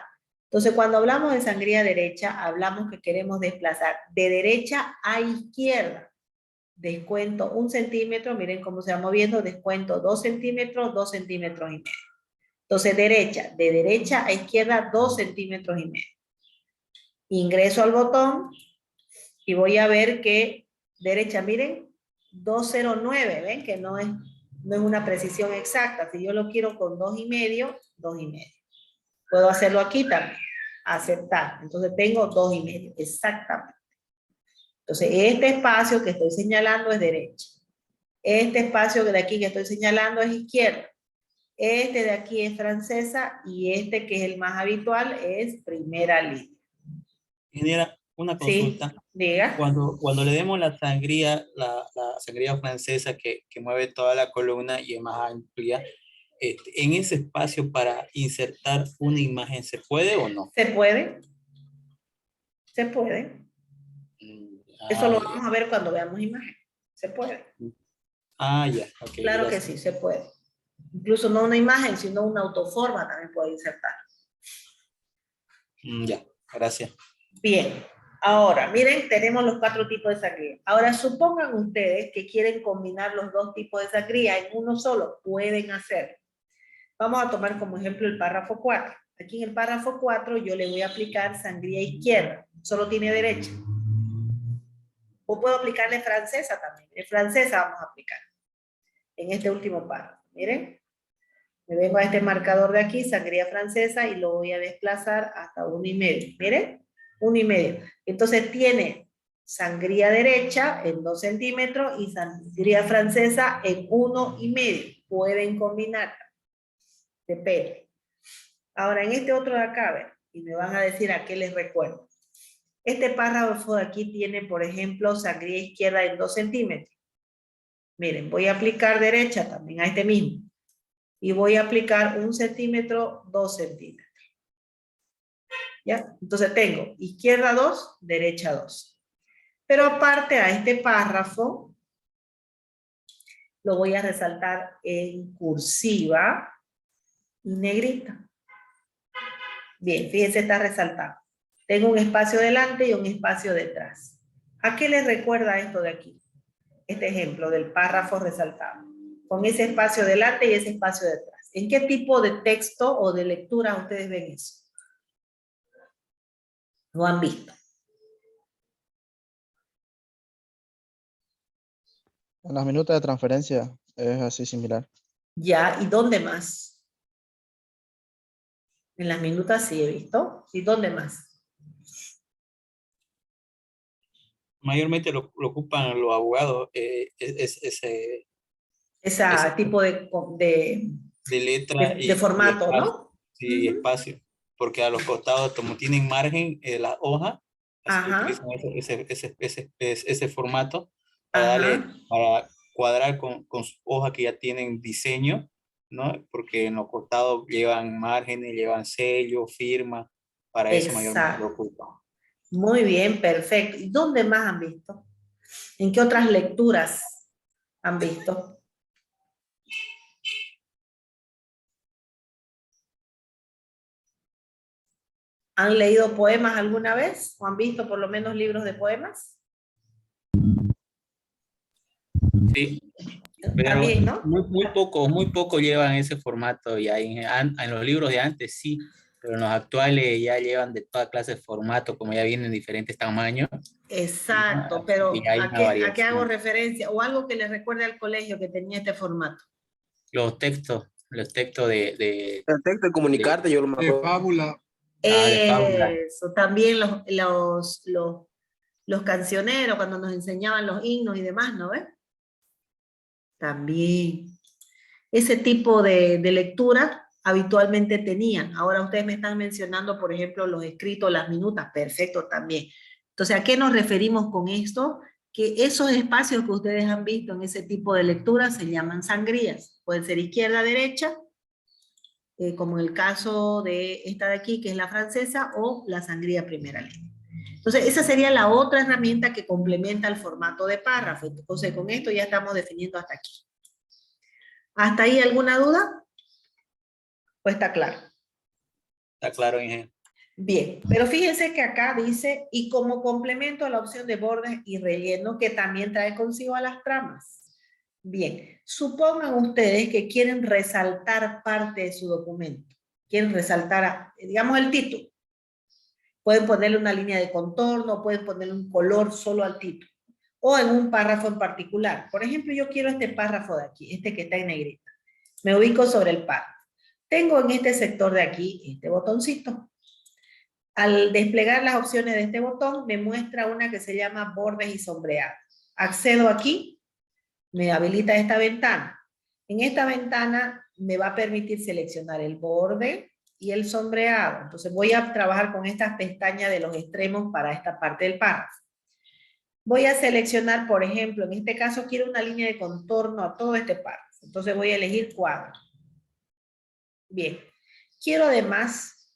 Entonces, cuando hablamos de sangría derecha, hablamos que queremos desplazar de derecha a izquierda. Descuento 1 centímetro, miren cómo se va moviendo, descuento 2 centímetros, 2 centímetros y medio. Entonces, derecha, de derecha a izquierda, 2 centímetros y medio. Ingreso al botón y voy a ver que derecha, miren, 209, ¿ven? Que no es una precisión exacta. Si yo lo quiero con 2,5, 2,5. Puedo hacerlo aquí también, aceptar. Entonces tengo 2,5, exactamente. Entonces este espacio que estoy señalando es derecha. Este espacio de aquí que estoy señalando es izquierda. Este de aquí es francesa y este que es el más habitual es primera línea. Ingeniera, una consulta. Sí, diga. Cuando le demos la sangría francesa que mueve toda la columna y es más amplia, en ese espacio para insertar una imagen, ¿se puede o no? ¿Se puede? Se puede. Eso lo vamos a ver cuando veamos imagen. Se puede. Ya. Okay, claro gracias. que sí, se puede. Incluso no una imagen, sino una autoforma también puede insertar. Ya, gracias. Bien. Ahora, miren, tenemos los 4 tipos de sangría. Ahora, supongan ustedes que quieren combinar los 2 tipos de sangría en uno solo. Pueden hacerlo. Vamos a tomar como ejemplo el párrafo 4. Aquí en el párrafo 4 yo le voy a aplicar sangría izquierda. Solo tiene derecha. O puedo aplicarle francesa también. En francesa vamos a aplicar. En este último párrafo. Miren. Me vengo a este marcador de aquí, sangría francesa, y lo voy a desplazar hasta 1,5. Miren. 1,5. Entonces tiene sangría derecha en 2 centímetros y sangría francesa en 1,5. Pueden combinar. Depende. Ahora, en este otro de acá, a ver, y me van a decir a qué les recuerdo. Este párrafo de aquí tiene, por ejemplo, sangría izquierda en 2 centímetros. Miren, voy a aplicar derecha también a este mismo. Y voy a aplicar 1 centímetro, 2 centímetros. ¿Ya? Entonces tengo izquierda 2, derecha 2. Pero aparte a este párrafo, lo voy a resaltar en cursiva y negrita. Bien, fíjense, está resaltado. Tengo un espacio delante y un espacio detrás. ¿A qué les recuerda esto de aquí? Este ejemplo del párrafo resaltado. Con ese espacio delante y ese espacio detrás. ¿En qué tipo de texto o de lectura ustedes ven eso? ¿Lo han visto? En las minutas de transferencia es así similar. Ya, ¿y dónde más? En las minutas sí he visto. ¿Y dónde más? Mayormente lo ocupan los abogados, Ese ese tipo de letra de y formato, espacio, ¿no? sí, Ujú. espacio, porque a los costados, como tienen margen, la hoja, así que Ajá, utilizan ese formato ajá. para cuadrar con su hoja que ya tienen diseño, ¿no? Porque en los costados llevan márgenes, llevan sello, firma, para eso mayormente lo Exacto. ocupan. Muy bien, perfecto. ¿Y dónde más han visto? ¿En qué otras lecturas han visto? ¿Han leído poemas alguna vez? ¿O han visto por lo menos libros de poemas? Sí, pero También, ¿no? muy poco llevan ese formato ya en los libros de antes sí, pero en los actuales ya llevan de toda clase de formato, como ya vienen en diferentes tamaños, ¿no? Exacto, Así que pero ya hay ¿a una qué hago variación. referencia? O algo que les recuerde al colegio que tenía este formato. Los textos El texto de de, comunicarte, yo lo me De acuerdo. fábula, de fábula. Eso, también los cancioneros, cuando nos enseñaban los himnos y demás, ¿no ves? También. Ese tipo de lectura habitualmente tenían. Ahora ustedes me están mencionando, por ejemplo, los escritos, las minutas. Perfecto, también. Entonces, ¿a qué nos referimos con esto? Que esos espacios que ustedes han visto en ese tipo de lectura se llaman sangrías. Pueden ser izquierda, derecha, como en el caso de esta de aquí, que es la francesa, o la sangría primera línea. Entonces, esa sería la otra herramienta que complementa el formato de párrafo. Entonces, con esto ya estamos definiendo hasta aquí. ¿Hasta ahí alguna duda? ¿O está claro? Está claro, Inge. Bien, pero fíjense que acá dice, y como complemento a la opción de bordes y relleno, que también trae consigo a las tramas. Bien, supongan ustedes que quieren resaltar parte de su documento. Quieren resaltar, digamos, el título. Pueden ponerle una línea de contorno, pueden ponerle un color solo al título. O en un párrafo en particular. Por ejemplo, yo quiero este párrafo de aquí, este que está en negrita. Me ubico sobre el párrafo. Tengo en este sector de aquí este botoncito. Al desplegar las opciones de este botón, me muestra una que se llama bordes y sombreado. Accedo aquí, me habilita esta ventana. En esta ventana me va a permitir seleccionar el borde y el sombreado. Entonces voy a trabajar con estas pestañas de los extremos para esta parte del párrafo. Voy a seleccionar, por ejemplo, en este caso quiero una línea de contorno a todo este párrafo. Entonces voy a elegir cuadro. Bien. Quiero además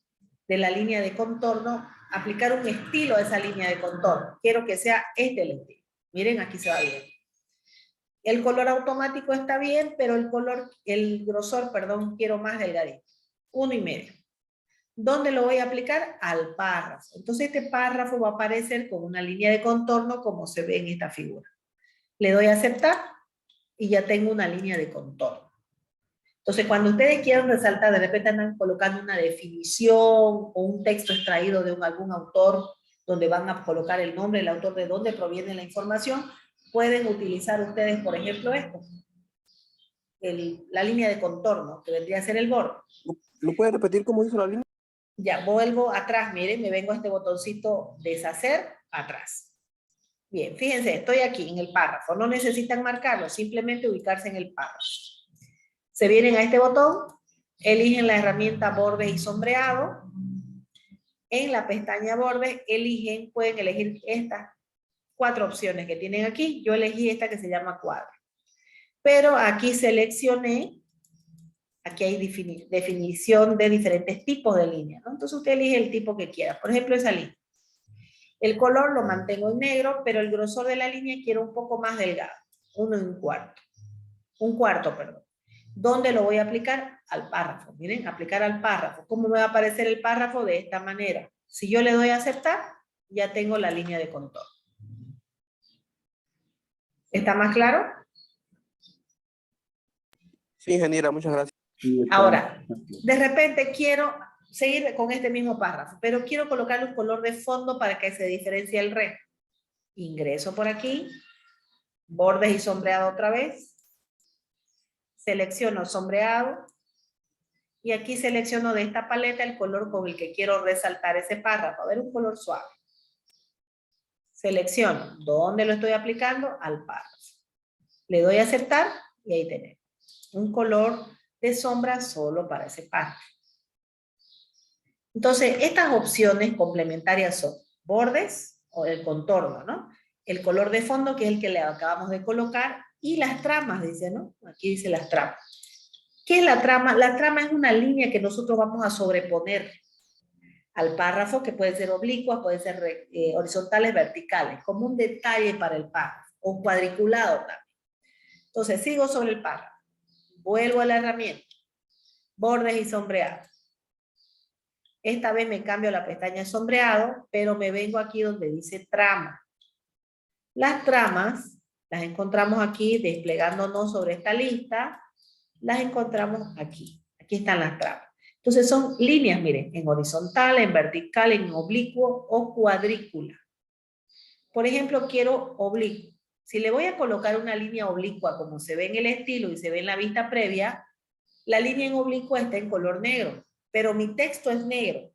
de la línea de contorno aplicar un estilo a esa línea de contorno. Quiero que sea este el estilo. Miren, aquí se va bien. El color automático está bien, pero el grosor, perdón, quiero más delgadito. 1,5. ¿Dónde lo voy a aplicar? Al párrafo. Entonces este párrafo va a aparecer con una línea de contorno como se ve en esta figura. Le doy a aceptar y ya tengo una línea de contorno. Entonces, cuando ustedes quieran resaltar, de repente andan colocando una definición o un texto extraído de algún autor, donde van a colocar el nombre del autor, de dónde proviene la información, pueden utilizar ustedes, por ejemplo, esto. La línea de contorno, que vendría a ser el borde. ¿Lo puede repetir cómo hizo la línea? Ya, vuelvo atrás, miren, me vengo a este botoncito deshacer, atrás. Bien, fíjense, estoy aquí en el párrafo. No necesitan marcarlo, simplemente ubicarse en el párrafo. Se vienen a este botón, eligen la herramienta bordes y sombreado. En la pestaña bordes eligen, pueden elegir estas 4 opciones que tienen aquí. Yo elegí esta que se llama cuadro. Pero aquí seleccioné, aquí hay definición de diferentes tipos de líneas, ¿no? Entonces usted elige el tipo que quiera. Por ejemplo, esa línea. El color lo mantengo en negro, pero el grosor de la línea quiero un poco más delgado. 1 1/4. 1/4, perdón. ¿Dónde lo voy a aplicar? Al párrafo. Miren, aplicar al párrafo. ¿Cómo me va a aparecer el párrafo? De esta manera. Si yo le doy a aceptar, ya tengo la línea de contorno. ¿Está más claro? Sí, ingeniera, muchas gracias. Ahora, de repente quiero seguir con este mismo párrafo, pero quiero colocarle un color de fondo para que se diferencie el resto. Ingreso por aquí, bordes y sombreado otra vez. Selecciono sombreado. Y aquí selecciono de esta paleta el color con el que quiero resaltar ese párrafo. A ver, un color suave. Selecciono. ¿Dónde lo estoy aplicando? Al párrafo. Le doy a aceptar y ahí tenemos un color de sombra solo para ese párrafo. Entonces, estas opciones complementarias son bordes o el contorno, ¿no? El color de fondo, que es el que le acabamos de colocar, y las tramas, dice, ¿no? Aquí dice las tramas. ¿Qué es la trama? La trama es una línea que nosotros vamos a sobreponer al párrafo, que puede ser oblicua, puede ser horizontales, verticales, como un detalle para el párrafo, o cuadriculado también. Entonces, sigo sobre el párrafo. Vuelvo a la herramienta. Bordes y sombreado. Esta vez me cambio a la pestaña de sombreado, pero me vengo aquí donde dice trama. Las tramas las encontramos aquí desplegándonos sobre esta lista. Las encontramos aquí. Aquí están las tramas. Entonces son líneas, miren, en horizontal, en vertical, en oblicuo o cuadrícula. Por ejemplo, quiero oblicuo. Si le voy a colocar una línea oblicua como se ve en el estilo y se ve en la vista previa, la línea en oblicua está en color negro, pero mi texto es negro.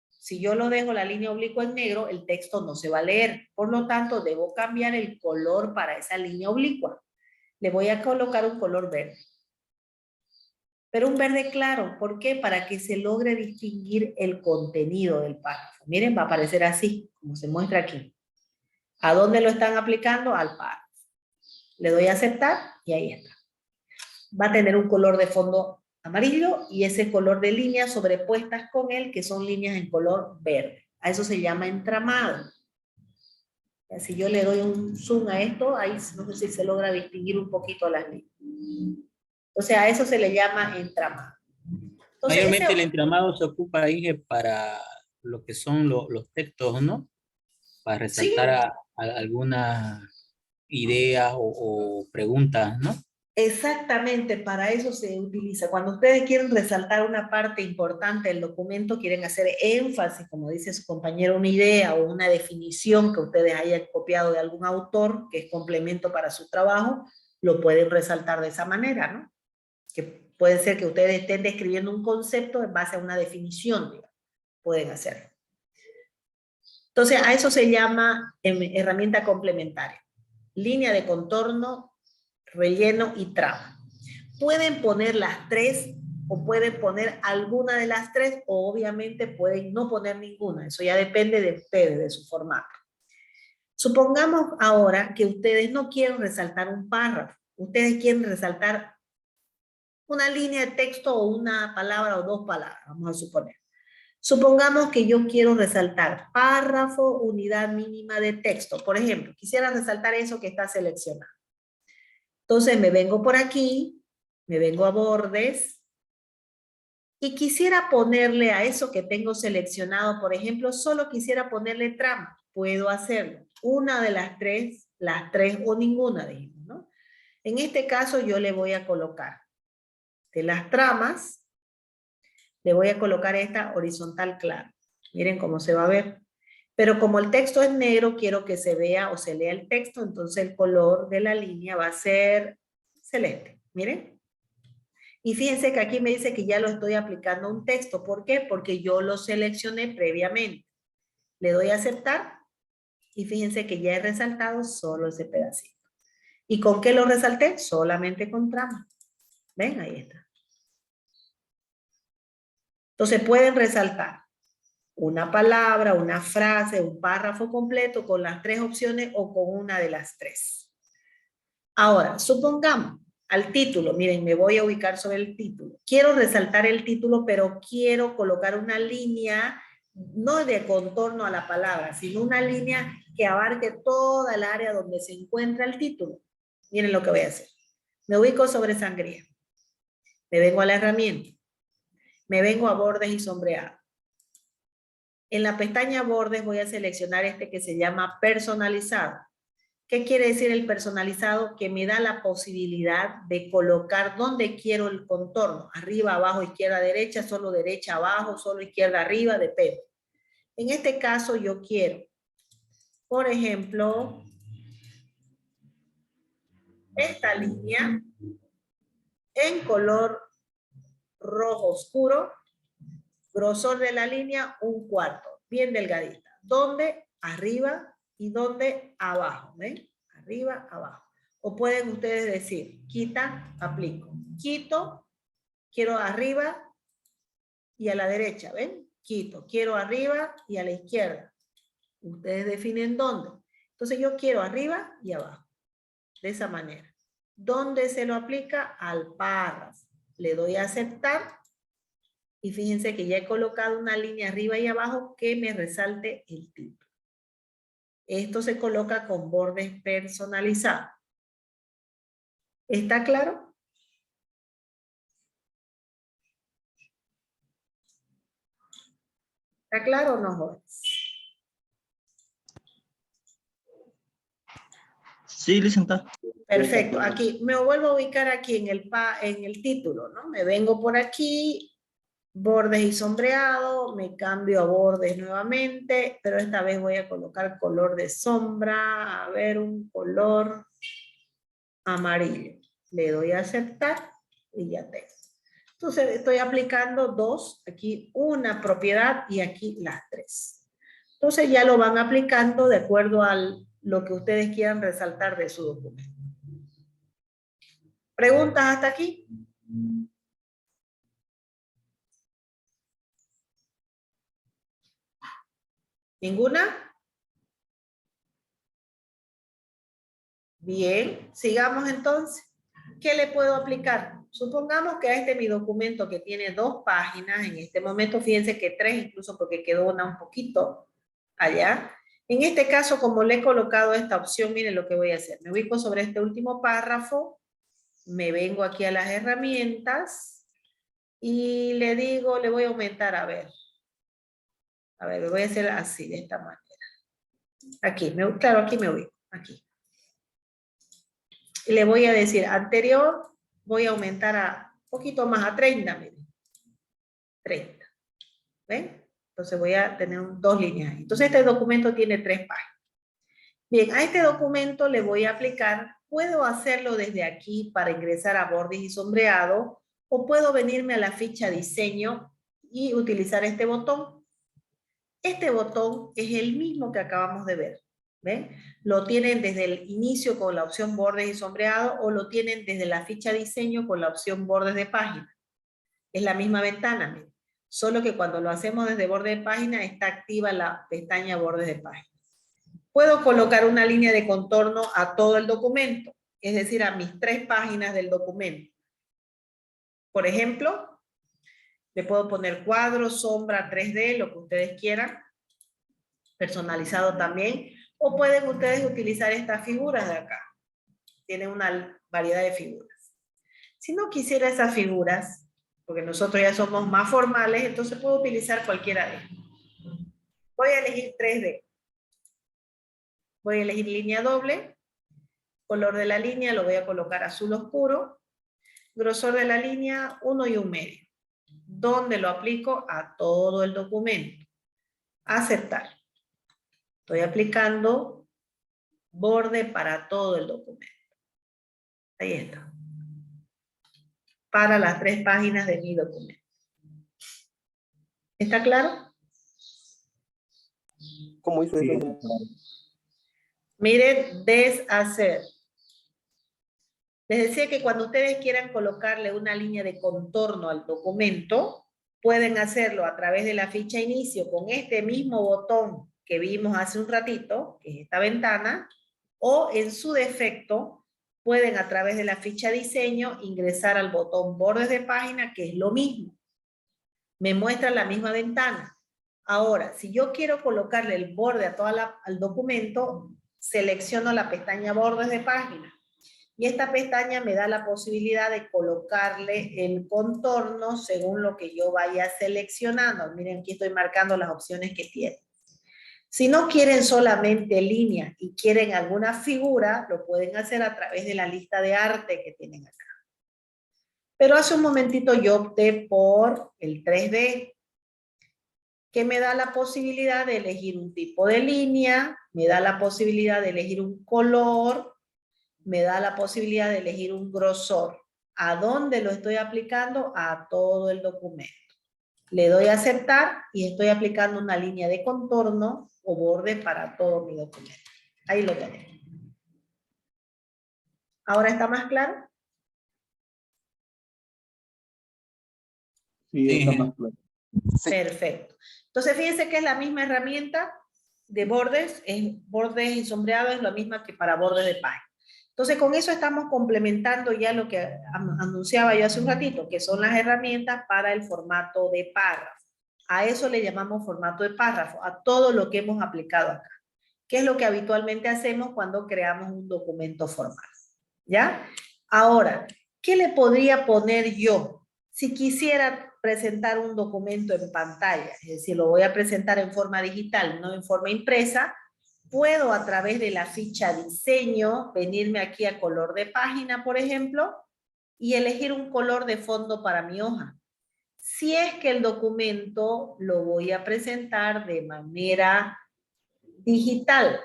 Si yo lo dejo la línea oblicua en negro, el texto no se va a leer. Por lo tanto, debo cambiar el color para esa línea oblicua. Le voy a colocar un color verde. Pero un verde claro. ¿Por qué? Para que se logre distinguir el contenido del párrafo. Miren, va a aparecer así, como se muestra aquí. ¿A dónde lo están aplicando? Al párrafo. Le doy a aceptar y ahí está. Va a tener un color de fondo amarillo y ese color de líneas sobrepuestas con él, que son líneas en color verde. A eso se llama entramado. Si yo le doy un zoom a esto, ahí no sé si se logra distinguir un poquito las líneas. O sea, a eso se le llama entramado. Entonces, mayormente el entramado se ocupa ahí para lo que son los textos, ¿no? Para resaltar sí, alguna idea o preguntas, ¿no? Exactamente, para eso se utiliza. Cuando ustedes quieren resaltar una parte importante del documento, quieren hacer énfasis, como dice su compañero, una idea o una definición que ustedes hayan copiado de algún autor, que es complemento para su trabajo, lo pueden resaltar de esa manera, ¿no? Que puede ser que ustedes estén describiendo un concepto en base a una definición, digamos. Pueden hacerlo. Entonces, a eso se llama herramienta complementaria. Línea de contorno, relleno y trama. Pueden poner las 3 o pueden poner alguna de las 3 o obviamente pueden no poner ninguna. Eso ya depende de ustedes, de su formato. Supongamos ahora que ustedes no quieren resaltar un párrafo. Ustedes quieren resaltar una línea de texto o una palabra o 2 palabras, vamos a suponer. Supongamos que yo quiero resaltar párrafo, unidad mínima de texto. Por ejemplo, quisiera resaltar eso que está seleccionado. Entonces me vengo por aquí, me vengo a bordes y quisiera ponerle a eso que tengo seleccionado, por ejemplo, solo quisiera ponerle trama. Puedo hacerlo. Una de las tres o ninguna, dijimos, ¿no? En este caso yo le voy a colocar de las tramas, le voy a colocar esta horizontal clara. Miren cómo se va a ver. Pero como el texto es negro, quiero que se vea o se lea el texto, entonces el color de la línea va a ser celeste. Miren. Y fíjense que aquí me dice que ya lo estoy aplicando a un texto. ¿Por qué? Porque yo lo seleccioné previamente. Le doy a aceptar Y fíjense que ya he resaltado solo ese pedacito. ¿Y con qué lo resalté? Solamente con trama. ¿Ven? Ahí está. Entonces pueden resaltar una palabra, una frase, un párrafo completo con las 3 opciones o con una de las 3. Ahora, supongamos al título, miren, me voy a ubicar sobre el título. Quiero resaltar el título, pero quiero colocar una línea, no de contorno a la palabra, sino una línea que abarque toda el área donde se encuentra el título. Miren lo que voy a hacer. Me ubico sobre sangría. Me vengo a la herramienta. Me vengo a bordes y sombreado. En la pestaña bordes voy a seleccionar este que se llama personalizado. ¿Qué quiere decir el personalizado? Que me da la posibilidad de colocar donde quiero el contorno. Arriba, abajo, izquierda, derecha, solo derecha, abajo, solo izquierda, arriba, depende. En este caso yo quiero, por ejemplo, esta línea en color rojo oscuro, grosor de la línea 1/4, bien delgadita. ¿Dónde? Arriba y ¿dónde? Abajo, ¿ven? Arriba, abajo. O pueden ustedes decir, quita, aplico. Quito, quiero arriba y a la derecha, ¿ven? Quito, quiero arriba y a la izquierda. Ustedes definen dónde. Entonces yo quiero arriba y abajo. De esa manera. ¿Dónde se lo aplica? Al párrafo. Le doy a aceptar. Y fíjense que ya he colocado una línea arriba y abajo que me resalte el título. Esto se coloca con bordes personalizados. ¿Está claro? ¿Está claro o no, jóvenes? Sí, licenciada. Perfecto. Aquí me vuelvo a ubicar aquí en el título, ¿no? Me vengo por aquí, bordes y sombreado, me cambio a bordes nuevamente, pero esta vez voy a colocar color de sombra, a ver, un color amarillo. Le doy a aceptar y ya tengo. Entonces estoy aplicando 2, aquí una propiedad y aquí las 3. Entonces ya lo van aplicando de acuerdo a lo que ustedes quieran resaltar de su documento. ¿Preguntas hasta aquí? ¿Ninguna? Bien, sigamos entonces. ¿Qué le puedo aplicar? Supongamos que a este mi documento que tiene 2 páginas, en este momento fíjense que 3 incluso porque quedó una un poquito allá. En este caso, como le he colocado esta opción, miren lo que voy a hacer. Me ubico sobre este último párrafo, me vengo aquí a las herramientas y le digo, le voy a aumentar, a ver, lo voy a hacer así, de esta manera. Aquí, claro, aquí me ubico, aquí. Y le voy a decir, anterior, voy a aumentar a un poquito más, a 30, miren. 30. ¿Ven? Entonces voy a tener 2 líneas ahí. Entonces este documento tiene 3 páginas. Bien, a este documento le voy a aplicar, puedo hacerlo desde aquí para ingresar a bordes y sombreado, o puedo venirme a la ficha diseño y utilizar este botón. Este botón es el mismo que acabamos de ver. ¿Ven? Lo tienen desde el inicio con la opción bordes y sombreado o lo tienen desde la ficha diseño con la opción bordes de página. Es la misma ventana, miren. Solo que cuando lo hacemos desde borde de página está activa la pestaña bordes de página. Puedo colocar una línea de contorno a todo el documento, es decir, a mis 3 páginas del documento. Por ejemplo, le puedo poner cuadro, sombra, 3D, lo que ustedes quieran, personalizado también, o pueden ustedes utilizar estas figuras de acá. Tienen una variedad de figuras. Si no quisiera esas figuras, porque nosotros ya somos más formales, entonces puedo utilizar cualquiera de ellas. Voy a elegir 3D. Voy a elegir línea doble. Color de la línea lo voy a colocar azul oscuro. Grosor de la línea 1 y 1/2. ¿Dónde lo aplico? A todo el documento. Aceptar. Estoy aplicando borde para todo el documento. Ahí está. Para las 3 páginas de mi documento. ¿Está claro? ¿Cómo hizo eso? Miren, deshacer. Les decía que cuando ustedes quieran colocarle una línea de contorno al documento, pueden hacerlo a través de la ficha inicio con este mismo botón que vimos hace un ratito, que es esta ventana, o en su defecto, pueden a través de la ficha diseño ingresar al botón bordes de página, que es lo mismo. Me muestra la misma ventana. Ahora, si yo quiero colocarle el borde a al documento, selecciono la pestaña bordes de página. Y esta pestaña me da la posibilidad de colocarle el contorno según lo que yo vaya seleccionando. Miren, aquí estoy marcando las opciones que tiene. Si no quieren solamente línea y quieren alguna figura, lo pueden hacer a través de la lista de arte que tienen acá. Pero hace un momentito yo opté por el 3D, que me da la posibilidad de elegir un tipo de línea, me da la posibilidad de elegir un color, me da la posibilidad de elegir un grosor. ¿A dónde lo estoy aplicando? A todo el documento. Le doy a aceptar y estoy aplicando una línea de contorno o borde para todo mi documento. Ahí lo tenemos. ¿Ahora está más claro? Sí, está más claro. Perfecto. Entonces fíjense que es la misma herramienta de bordes, bordes y sombreado es la misma que para bordes de página. Entonces con eso estamos complementando ya lo que anunciaba yo hace un ratito, que son las herramientas para el formato de párrafo. A eso le llamamos formato de párrafo, a todo lo que hemos aplicado acá. ¿Qué es lo que habitualmente hacemos cuando creamos un documento formal? ¿Ya? Ahora, ¿qué le podría poner yo si quisiera presentar un documento en pantalla? Es decir, lo voy a presentar en forma digital, no en forma impresa. Puedo a través de la ficha diseño venirme aquí a color de página, por ejemplo, y elegir un color de fondo para mi hoja. Si es que el documento lo voy a presentar de manera digital,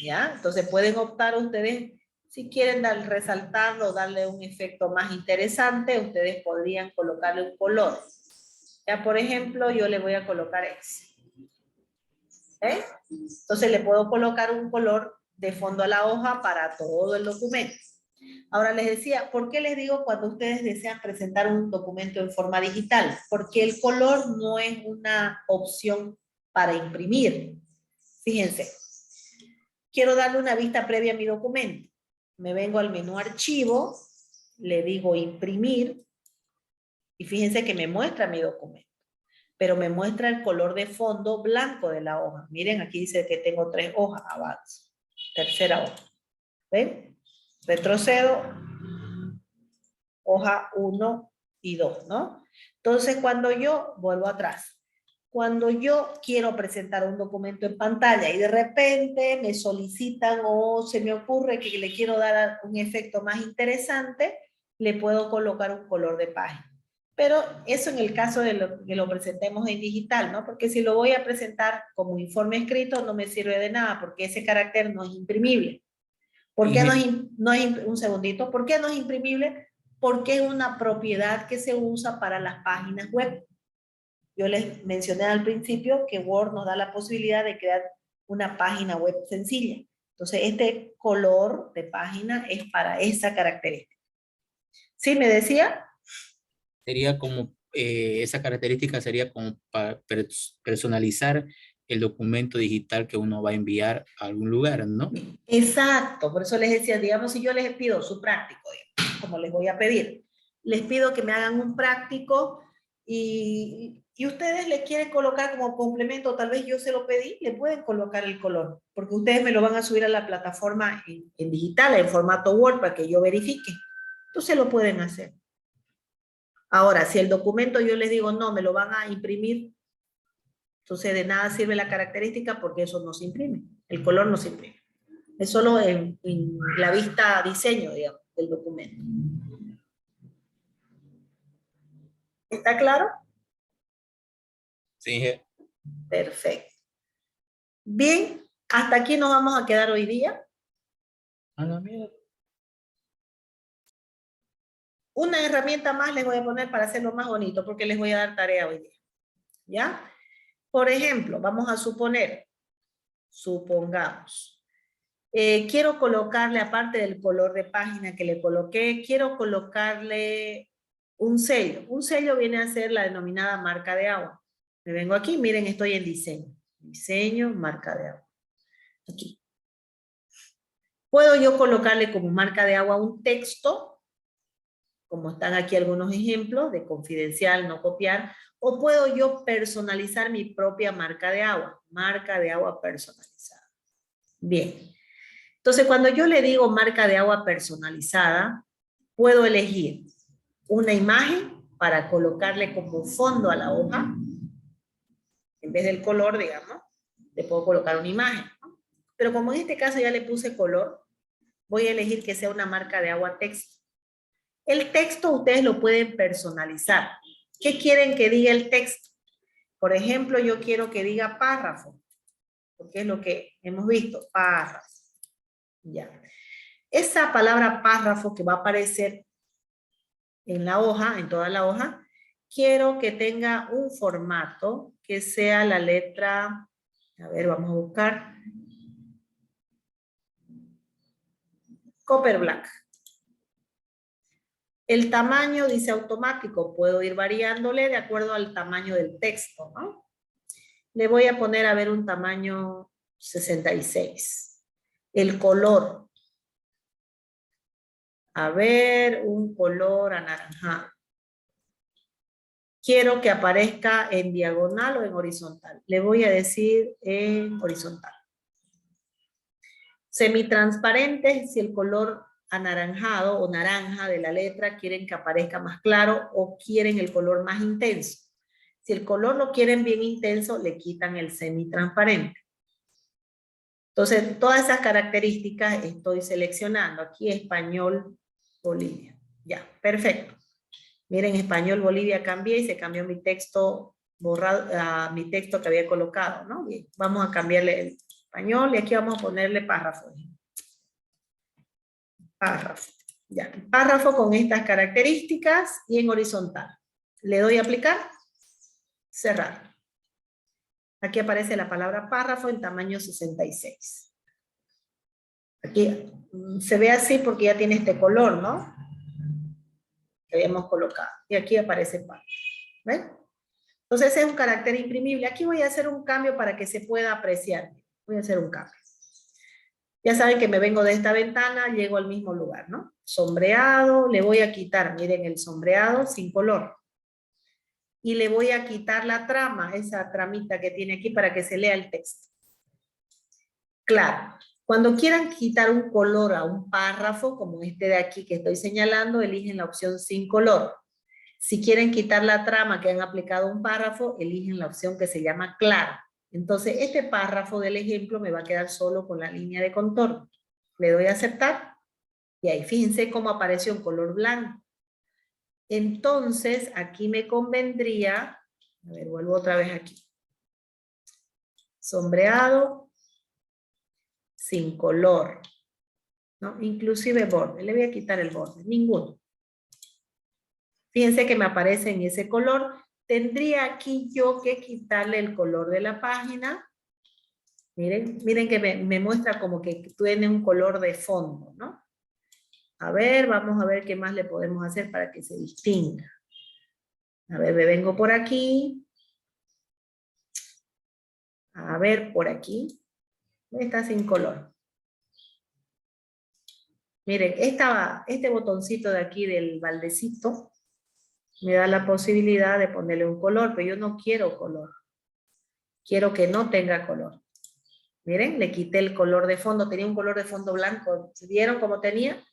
¿ya? Entonces pueden optar ustedes, si quieren resaltarlo, darle un efecto más interesante, ustedes podrían colocarle un color. Ya, por ejemplo, yo le voy a colocar ese. ¿Eh? Entonces le puedo colocar un color de fondo a la hoja para todo el documento. Ahora les decía, ¿por qué les digo cuando ustedes desean presentar un documento en forma digital? Porque el color no es una opción para imprimir. Fíjense, quiero darle una vista previa a mi documento. Me vengo al menú archivo, le digo imprimir, y fíjense que me muestra mi documento. Pero me muestra el color de fondo blanco de la hoja. Miren, aquí dice que tengo 3 hojas, avanzo. Tercera hoja. ¿Ven? Retrocedo, hoja 1 y 2, ¿no? Entonces, cuando yo vuelvo atrás, cuando yo quiero presentar un documento en pantalla y de repente me solicitan o se me ocurre que le quiero dar un efecto más interesante, le puedo colocar un color de página. Pero eso en el caso de que lo presentemos en digital, ¿no? Porque si lo voy a presentar como informe escrito no me sirve de nada porque ese carácter no es imprimible. ¿Por qué un segundito? ¿Por qué no es imprimible? Porque es una propiedad que se usa para las páginas web. Yo les mencioné al principio que Word nos da la posibilidad de crear una página web sencilla. Entonces, este color de página es para esa característica. ¿Sí me decía? Sería como, esa característica sería como para personalizar el documento digital que uno va a enviar a algún lugar, ¿no? Exacto, por eso les decía, digamos, si yo les pido su práctico, como les voy a pedir, les pido que me hagan un práctico y ustedes le quieren colocar como complemento, tal vez yo se lo pedí, le pueden colocar el color, porque ustedes me lo van a subir a la plataforma en digital, en formato Word, para que yo verifique. Entonces lo pueden hacer. Ahora, si el documento yo les digo, no, me lo van a imprimir, entonces de nada sirve la característica porque eso no se imprime, el color no se imprime. Es solo en la vista diseño, digamos, del documento. ¿Está claro? Sí. Perfecto. Bien, hasta aquí nos vamos a quedar hoy día. A la mierda. Una herramienta más les voy a poner para hacerlo más bonito, porque les voy a dar tarea hoy día. ¿Ya? Por ejemplo, vamos a suponer, supongamos, Quiero colocarle, aparte del color de página que le coloqué, quiero colocarle un sello. Un sello viene a ser la denominada marca de agua. Me vengo aquí, miren, estoy en diseño. Diseño, marca de agua. Aquí. Puedo yo colocarle como marca de agua un texto, como están aquí algunos ejemplos de confidencial, no copiar, o puedo yo personalizar mi propia marca de agua personalizada. Bien. Entonces, cuando yo le digo marca de agua personalizada, puedo elegir una imagen para colocarle como fondo a la hoja. En vez del color, digamos, le puedo colocar una imagen, ¿no? Pero como en este caso ya le puse color, voy a elegir que sea una marca de agua texto. El texto ustedes lo pueden personalizar. ¿Qué quieren que diga el texto? Por ejemplo, yo quiero que diga párrafo, porque es lo que hemos visto, párrafo. Ya. Esa palabra párrafo que va a aparecer en la hoja, en toda la hoja, quiero que tenga un formato que sea la letra, a ver, vamos a buscar, Copper Black. El tamaño dice automático, puedo ir variándole de acuerdo al tamaño del texto, ¿no? Le voy a poner a ver un tamaño 66. El color. A ver, un color anaranjado. Quiero que aparezca en diagonal o en horizontal. Le voy a decir en horizontal. Semitransparente, si el color anaranjado o naranja de la letra quieren que aparezca más claro o quieren el color más intenso. Si el color lo quieren bien intenso, le quitan el semitransparente. Entonces, todas esas características estoy seleccionando. Aquí español, Bolivia. Ya, perfecto. Miren, español, Bolivia cambié y se cambió mi texto borrado, mi texto que había colocado, ¿no? Bien, vamos a cambiarle el español y aquí vamos a ponerle párrafo. Párrafo. Ya, párrafo con estas características y en horizontal. Le doy a aplicar, cerrar. Aquí aparece la palabra párrafo en tamaño 66. Aquí se ve así porque ya tiene este color, ¿no? Que habíamos colocado. Y aquí aparece párrafo. ¿Ven? Entonces ese es un carácter imprimible. Aquí voy a hacer un cambio para que se pueda apreciar. Voy a hacer un cambio. Ya saben que me vengo de esta ventana, llego al mismo lugar, ¿no? Sombreado, le voy a quitar, miren el sombreado sin color. Y le voy a quitar la trama, esa tramita que tiene aquí para que se lea el texto. Claro, cuando quieran quitar un color a un párrafo, como este de aquí que estoy señalando, eligen la opción sin color. Si quieren quitar la trama que han aplicado a un párrafo, eligen la opción que se llama claro. Entonces, este párrafo del ejemplo me va a quedar solo con la línea de contorno. Le doy a aceptar. Y ahí fíjense cómo apareció un color blanco. Entonces, aquí me convendría, a ver, vuelvo otra vez aquí. Sombreado, sin color, ¿no? Inclusive borde. Le voy a quitar el borde, ninguno. Fíjense que me aparece en ese color. Tendría aquí yo que quitarle el color de la página. Miren, miren que me muestra como que tiene un color de fondo, ¿no? A ver, vamos a ver qué más le podemos hacer para que se distinga. A ver, me vengo por aquí. A ver, por aquí. Está sin color. Miren, este botoncito de aquí del baldecito me da la posibilidad de ponerle un color, pero yo no quiero color. Quiero que no tenga color. Miren, le quité el color de fondo, tenía un color de fondo blanco. ¿Vieron cómo tenía?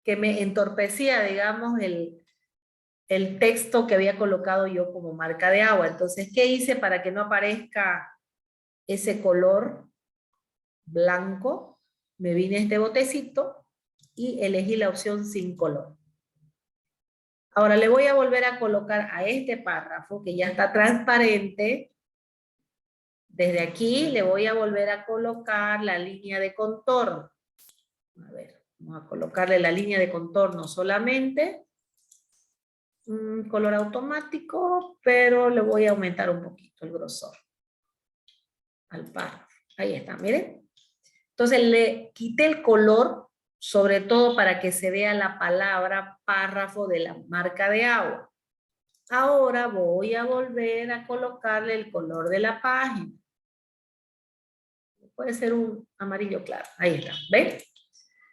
Que me entorpecía, digamos, el texto que había colocado yo como marca de agua. Entonces, ¿qué hice para que no aparezca ese color blanco? Me vine a este botecito y elegí la opción sin color. Ahora le voy a volver a colocar a este párrafo que ya está transparente. Desde aquí le voy a volver a colocar la línea de contorno. A ver, vamos a colocarle la línea de contorno solamente. Color automático, pero le voy a aumentar un poquito el grosor al párrafo. Ahí está, miren. Entonces le quité el color, sobre todo para que se vea la palabra párrafo de la marca de agua. Ahora voy a volver a colocarle el color de la página. Puede ser un amarillo claro. Ahí está. ¿Ven?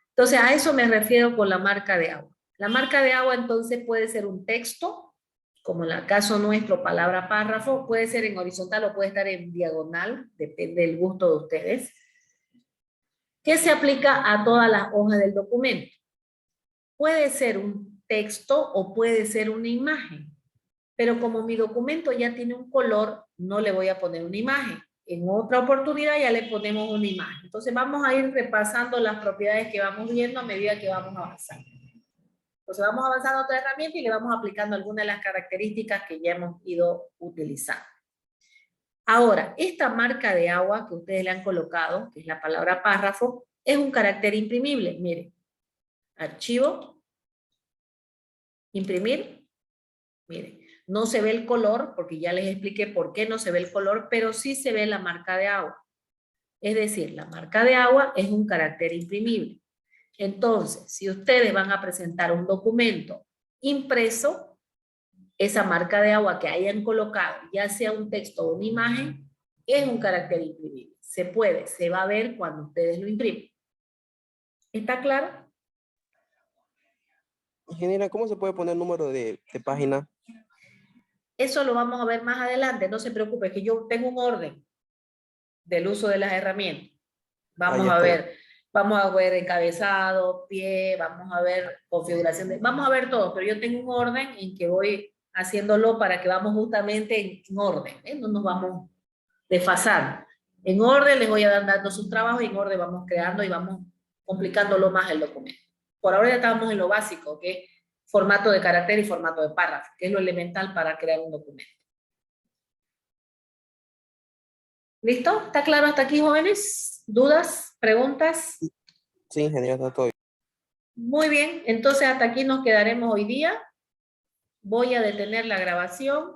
Entonces a eso me refiero con la marca de agua. La marca de agua entonces puede ser un texto, como en el caso nuestro, palabra párrafo, puede ser en horizontal o puede estar en diagonal, depende del gusto de ustedes, que se aplica a todas las hojas del documento. Puede ser un texto o puede ser una imagen, pero como mi documento ya tiene un color, no le voy a poner una imagen. En otra oportunidad ya le ponemos una imagen. Entonces vamos a ir repasando las propiedades que vamos viendo a medida que vamos avanzando. Entonces vamos avanzando a otra herramienta y le vamos aplicando algunas de las características que ya hemos ido utilizando. Ahora, esta marca de agua que ustedes le han colocado, que es la palabra párrafo, es un carácter imprimible. Miren, archivo, imprimir, miren. No se ve el color, porque ya les expliqué por qué no se ve el color, pero sí se ve la marca de agua. Es decir, la marca de agua es un carácter imprimible. Entonces, si ustedes van a presentar un documento impreso, esa marca de agua que hayan colocado, ya sea un texto o una imagen, es un carácter imprimible. Se puede, se va a ver cuando ustedes lo imprimen. ¿Está claro? Ingeniera, ¿cómo se puede poner número de página? Eso lo vamos a ver más adelante, no se preocupe, que yo tengo un orden del uso de las herramientas. Vamos ya a está. vamos a ver encabezado, pie, vamos a ver configuración, vamos a ver todo, pero yo tengo un orden en que voy haciéndolo para que vamos justamente en orden, ¿eh? No nos vamos desfasando. En orden les voy a dar dando sus trabajos y en orden vamos creando y vamos complicándolo más el documento. Por ahora ya estamos en lo básico, que es formato de carácter y formato de párrafo, que es lo elemental para crear un documento. ¿Listo? ¿Está claro hasta aquí, jóvenes? ¿Dudas? ¿Preguntas? Sí, ingeniera, está todo bien. Muy bien, entonces hasta aquí nos quedaremos hoy día. Voy a detener la grabación.